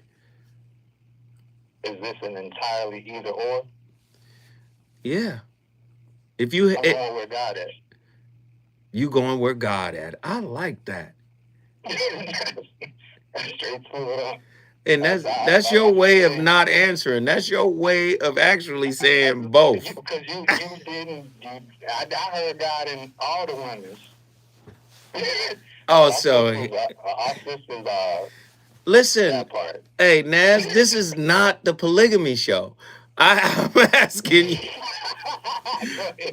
Is this an entirely either or? Yeah. If you I'm going where God at. You going where God at. I like that. Straight to it. And that's your way of not answering. That's your way of actually saying both. Because you didn't. I heard God in all the wonders. Oh, so our sisters are. Listen, hey Naz, this is not the polygamy show. I'm asking you.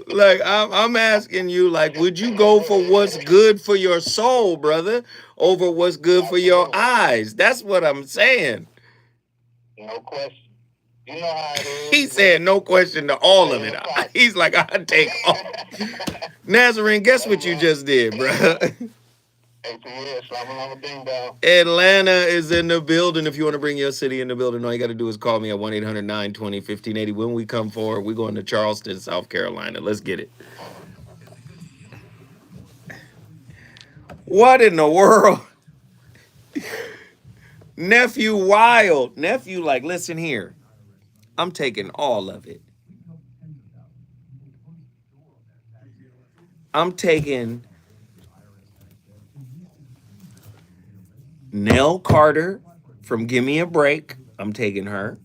Like I'm asking you, like, would you go for what's good for your soul, brother, over what's good for your eyes? That's what I'm saying. No question. You know how it is. He said no question to all of it. He's like, I take all. Nazarene, guess what you just did, bro? Atlanta is in the building. If you want to bring your city in the building, all you got to do is call me at 1-800-920-1580. When we come forward, we're going to Charleston, South Carolina. Let's get it. What in the world? Nephew wild. Nephew like, listen here. I'm taking all of it. I'm taking Nell Carter from Give Me a Break. I'm taking her.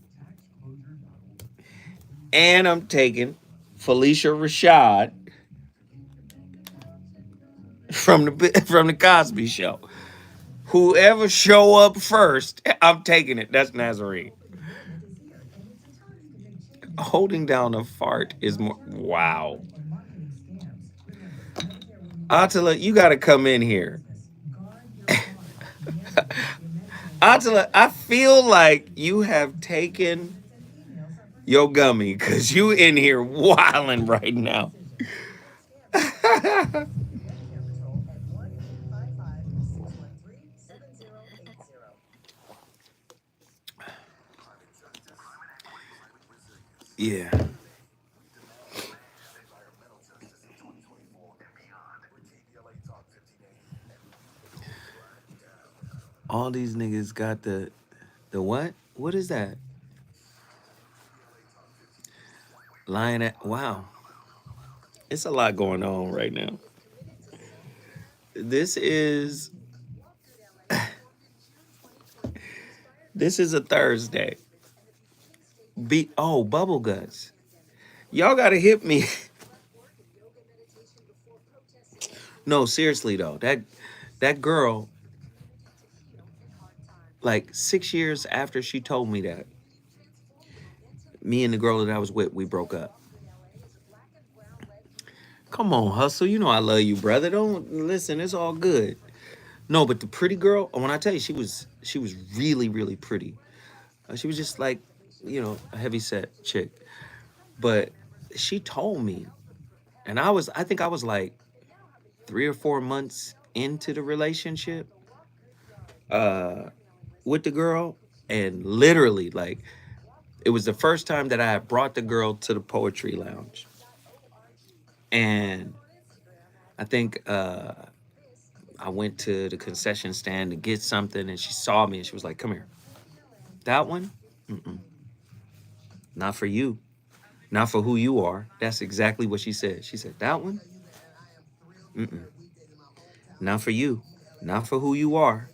And I'm taking Felicia Rashad from the Cosby Show. Whoever show up first, I'm taking it. That's Nazarene. Holding down a fart is more. Wow. Attila, you got to come in here. Attila, I feel like you have taken your gummy because you in here wilding right now. Yeah. All these niggas got the what? What is that? Lying at, wow. It's a lot going on right now. This is a Thursday. Bubble guts. Y'all gotta hit me. No, seriously though. That girl, like 6 years after she told me that, me and the girl that I was with, we broke up. Come on, hustle. You know I love you, brother. Don't listen. It's all good. No, but the pretty girl. When I tell you, she was really really pretty. She was just like, a heavy set chick. But she told me, and I think I was like 3 or 4 months into the relationship with the girl, and literally like it was the first time that I had brought the girl to the poetry lounge, and I think I went to the concession stand to get something, and she saw me and she was like, "Come here, that one, not for you, not for who you are." That's exactly what she said. She said, "That one, not for you, not for who you are."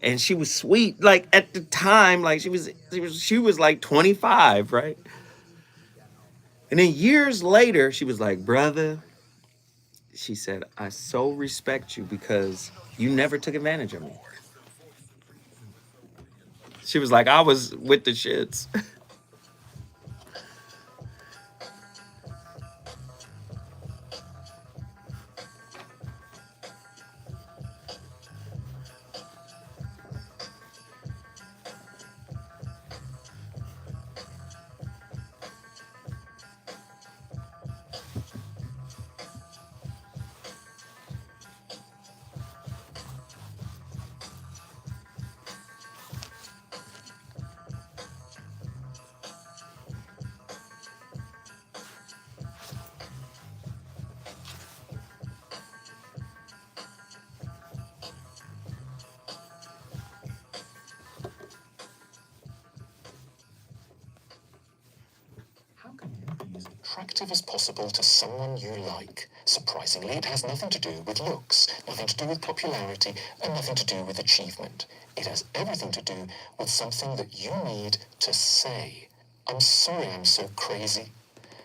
And she was sweet, like at the time, like she was like 25, right? And then years later, she was like, "Brother," she said, "I so respect you because you never took advantage of me." She was like, "I was with the shits." How can you be as attractive as possible to someone you like? Surprisingly, it has nothing to do with looks, nothing to do with popularity, and nothing to do with achievement. It has everything to do with something that you need to say. "I'm sorry I'm so crazy."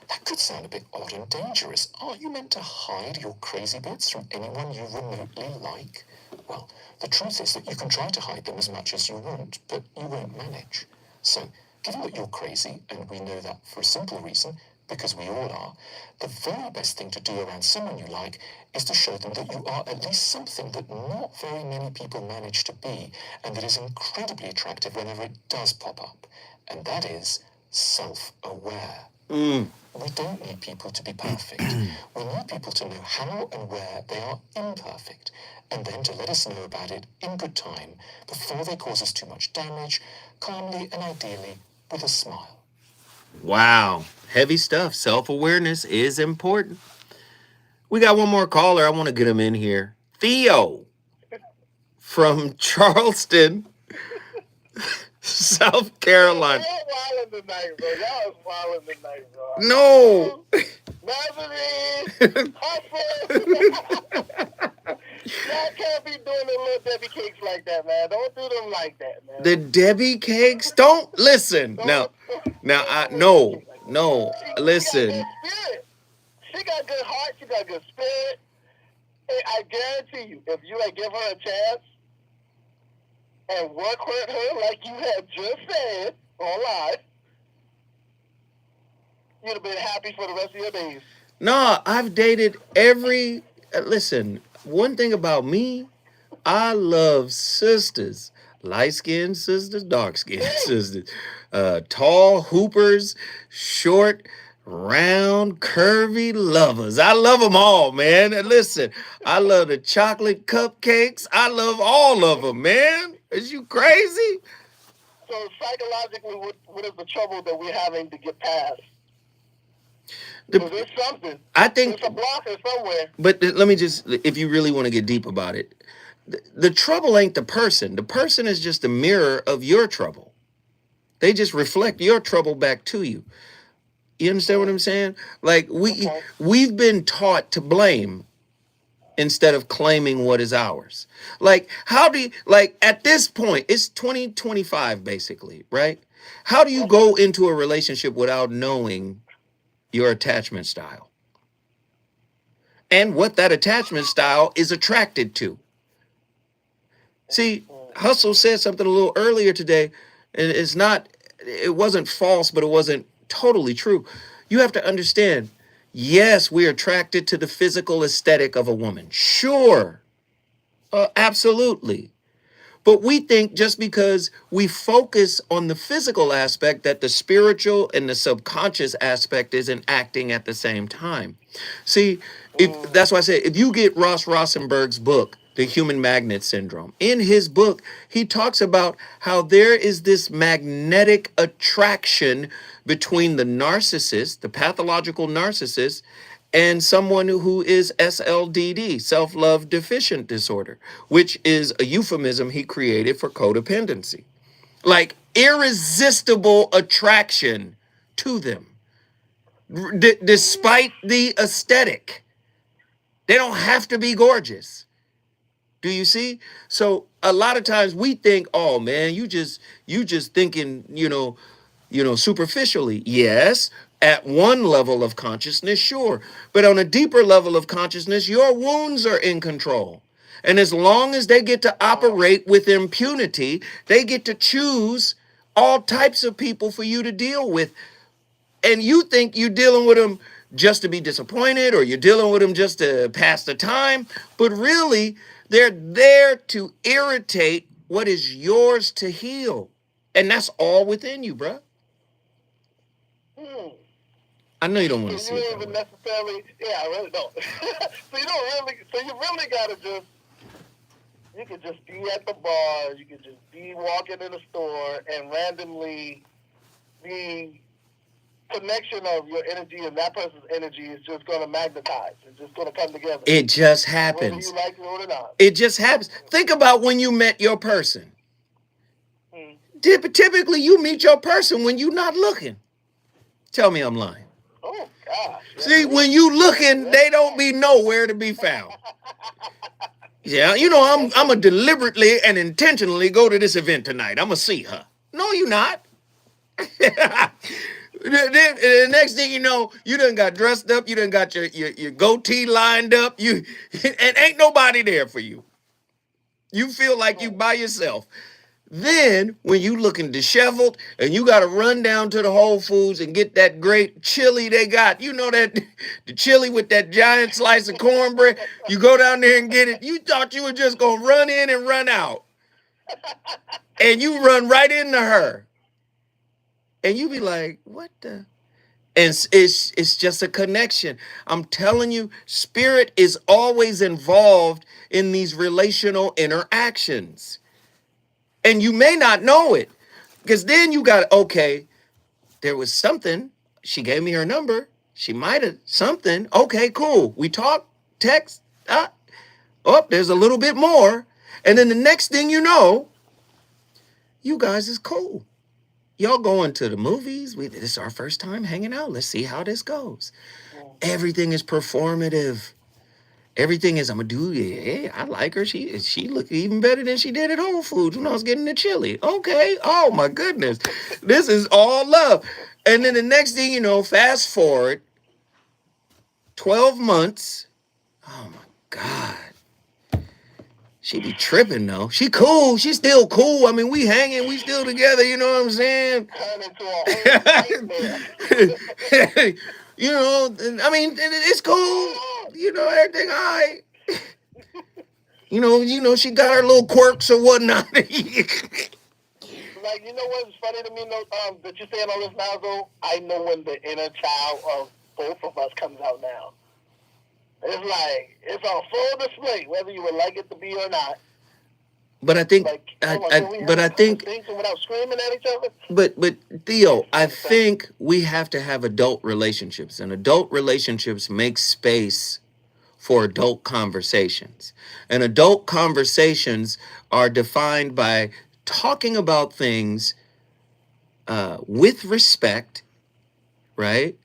That could sound a bit odd and dangerous. Are you meant to hide your crazy bits from anyone you remotely like? Well, the truth is that you can try to hide them as much as you want, but you won't manage. So, given that you're crazy, and we know that for a simple reason, because we all are, the very best thing to do around someone you like is to show them that you are at least something that not very many people manage to be, and that is incredibly attractive whenever it does pop up. And that is self-aware. We don't need people to be perfect. We need people to know how and where they are imperfect, and then to let us know about it in good time, before they cause us too much damage, calmly and ideally with a smile. Wow. Heavy stuff. Self-awareness is important. We got one more caller. I want to get him in here. Theo from Charleston, South Carolina. Y'all wildin' tonight, bro. Y'all is wildin' tonight, bro. No. Nazarene, Hartford. Y'all can't be doing the little Debbie cakes like that, man. Don't do them like that, man. The Debbie cakes? Don't listen. No. Listen. She got good heart. She got good spirit. And I guarantee you, if you like give her a chance and work her like you had just said on live, you'd have been happy for the rest of your days. No, I've dated every. Listen, one thing about me, I love sisters. Light-skinned sisters, dark-skinned sisters. Tall hoopers, short, round, curvy lovers. I love them all, man. And listen, I love the chocolate cupcakes. I love all of them, man. Is you crazy? So psychologically, what is the trouble that we're having to get past? There's something. I think there's a blocker somewhere. But let me just, if you really want to get deep about it, the trouble ain't the person. The person is just a mirror of your trouble. They just reflect your trouble back to you. You understand what I'm saying? Like we've been taught to blame instead of claiming what is ours. Like how do you, like at this point, it's 2025 basically, right? How do you go into a relationship without knowing your attachment style and what that attachment style is attracted to? See, Hustle said something a little earlier today, and it wasn't false, but it wasn't totally true. You have to understand, yes, we're attracted to the physical aesthetic of a woman. Sure, absolutely. But we think just because we focus on the physical aspect that the spiritual and the subconscious aspect isn't acting at the same time. See, that's why I say if you get Ross Rosenberg's book, The Human Magnet Syndrome, in his book, he talks about how there is this magnetic attraction between the narcissist, the pathological narcissist, and someone who is SLDD, self-love deficient disorder, which is a euphemism he created for codependency. Like irresistible attraction to them, despite the aesthetic. They don't have to be gorgeous. Do you see? So a lot of times we think, oh man, you just thinking, superficially. Yes, at one level of consciousness, sure. But on a deeper level of consciousness, your wounds are in control. And as long as they get to operate with impunity, they get to choose all types of people for you to deal with. And you think you're dealing with them just to be disappointed, or you're dealing with them just to pass the time. But really, they're there to irritate what is yours to heal. And that's all within you, bruh. I know you don't want to see you it. Even necessarily, yeah, I really don't. So you really gotta you could just be at the bar, you could just be walking in the store, and randomly the connection of your energy and that person's energy is just going to magnetize. It's just going to come together. It just happens. Whether you like it or not. It just happens. Think about when you met your person. Typically, you meet your person when you're not looking. Tell me I'm lying. Oh, gosh. See, when you looking, they don't be nowhere to be found. Yeah, I'm going to deliberately and intentionally go to this event tonight. I'm going to see her. No, you're not. The next thing you know, you done got dressed up, you done got your goatee lined up, and ain't nobody there for you. You feel like you by yourself. Then, when you looking disheveled and you got to run down to the Whole Foods and get that great chili they got, that the chili with that giant slice of cornbread, you go down there and get it. You thought you were just going to run in and run out. And you run right into her. And you be like, what the? And it's just a connection. I'm telling you, spirit is always involved in these relational interactions. And you may not know it, because then you got, okay, there was something. She gave me her number. She might have something. Okay, cool. We talk, text. There's a little bit more. And then the next thing you know, you guys is cool. Y'all going to the movies. This is our first time hanging out. Let's see how this goes. Everything is performative. Everything is, I'm going to do, yeah, I like her. She looked even better than she did at Whole Foods when I was getting the chili. Okay. Oh, my goodness. This is all love. And then the next thing you know, fast forward 12 months. Oh, my God. She be tripping, though. She cool. She still cool. I mean, we hanging. We still together. You know what I'm saying? I mean, it's cool. Everything all right. She got her little quirks or whatnot. Like, what's funny to me, that you're saying all this now, though? I know when the inner child of both of us comes out now. It's like, it's on full display, whether you would like it to be or not. But I think, without screaming at each other. But Theo, I think we have to have adult relationships, and adult relationships make space for adult conversations. And adult conversations are defined by talking about things with respect, right?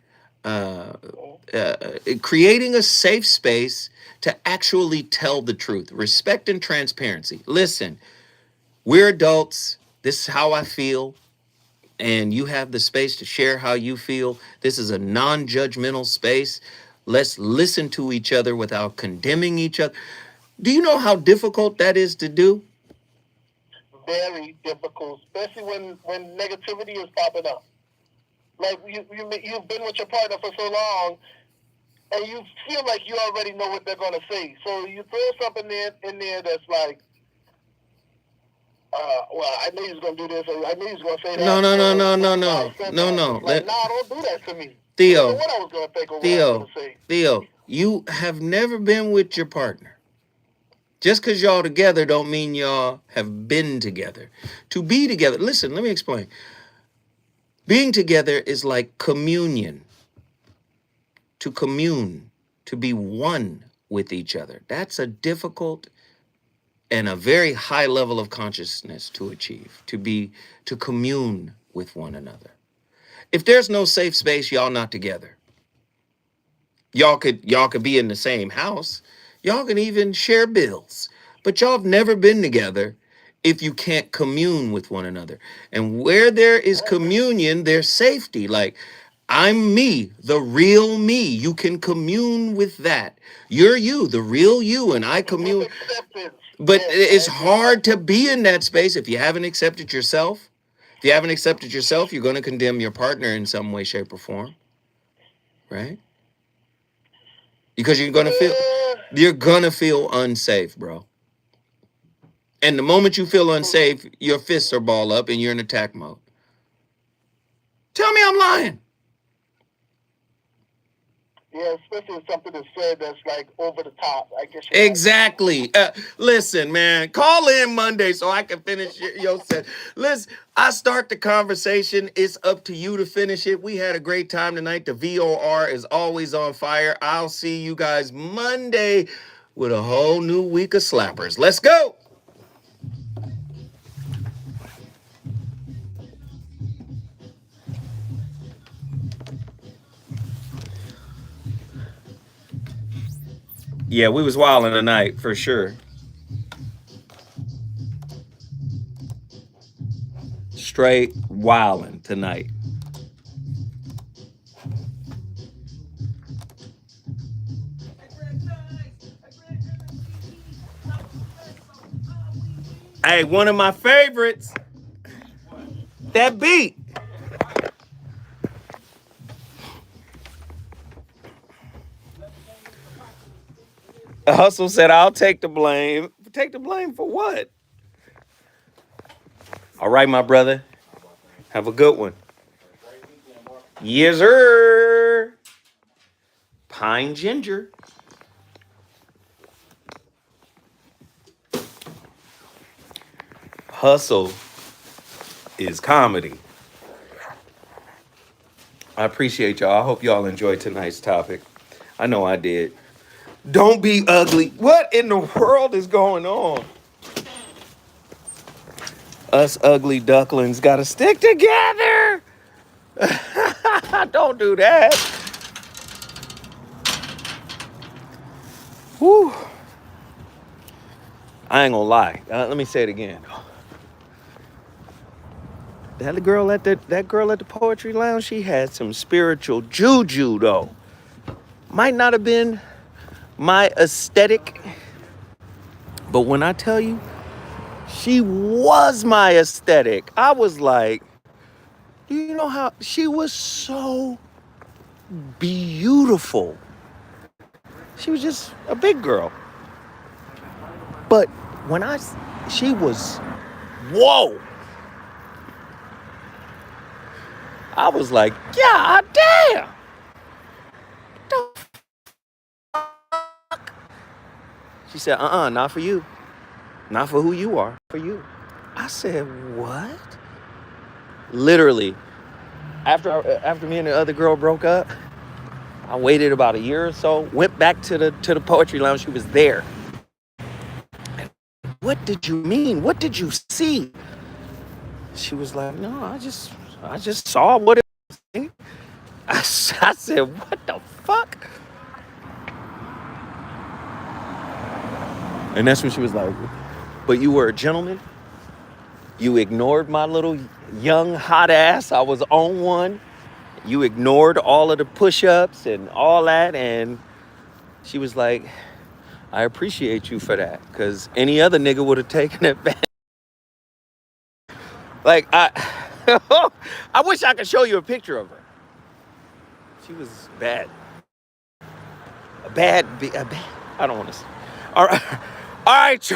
Creating a safe space to actually tell the truth. Respect and transparency. Listen, we're adults. This is how I feel. and you have the space to share how you feel, this is a non-judgmental space. Let's listen to each other without condemning each other. Do you know how difficult that is to do? Very difficult, especially when negativity is popping up. Like you've been with your partner for so long, and you feel like you already know what they're gonna say. So you throw something in there that's like, well, I knew he was gonna do this, or I knew he was gonna say that. No. Like, nah, don't do that to me. Theo, I don't know what I was gonna think or what I was gonna say. Theo, you have never been with your partner. Just because y'all together don't mean y'all have been together. To be together, listen, let me explain. Being together is like communion. To commune, to be one with each other. That's a difficult and a very high level of consciousness to achieve, to commune with one another. If there's no safe space, y'all not together. Y'all could be in the same house. Y'all can even share bills, but y'all have never been together if you can't commune with one another. And where there is communion, there's safety. Like, I'm me, the real me. You can commune with that. You're you, the real you, and I commune. But it's hard to be in that space if you haven't accepted yourself. If you haven't accepted yourself, you're going to condemn your partner in some way, shape, or form. Right? Because you're gonna feel unsafe, bro. And the moment you feel unsafe, your fists are ball up and you're in attack mode. Tell me I'm lying. Yeah, especially if something is said that's like over the top. I guess. Exactly. Listen, man, call in Monday so I can finish your set. Listen, I start the conversation. It's up to you to finish it. We had a great time tonight. The VOR is always on fire. I'll see you guys Monday with a whole new week of slappers. Let's go. Yeah, we was wilding tonight for sure. Straight wilding tonight. Hey, one of my favorites. That beat. Hustle said, I'll take the blame. Take the blame for what? All right, my brother. Have a good one. Yes, sir. Pine ginger. Hustle is comedy. I appreciate y'all. I hope y'all enjoyed tonight's topic. I know I did. Don't be ugly. What in the world is going on? Us ugly ducklings gotta stick together. Don't do that. Whew. I ain't gonna lie. Let me say it again. That girl at the poetry lounge, she had some spiritual juju though. Might not have been my aesthetic, but when I tell you, she was my aesthetic. I was like, do you know how she was so beautiful? She was just a big girl. But when she was, whoa. I was like, God damn. The fuck? She said, not for you. Not for who you are, for you. I said, what? Literally, after me and the other girl broke up, I waited about a year or so, went back to the poetry lounge. She was there. What did you mean? What did you see? She was like, no, I just saw what it was. I said, what the fuck? And that's when she was like, but you were a gentleman? You ignored my little young hot ass. I was on one. You ignored all of the push-ups and all that, and she was like, I appreciate you for that, because any other nigga would have taken it back. Like, I wish I could show you a picture of her. She was bad. A bad, I don't want to say. All right, all right.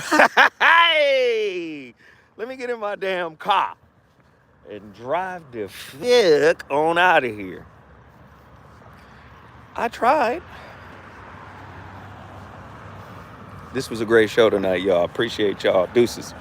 Hey, let me get in my damn car and drive the fuck on out of here. I tried. This was a great show tonight, y'all. Appreciate y'all. Deuces.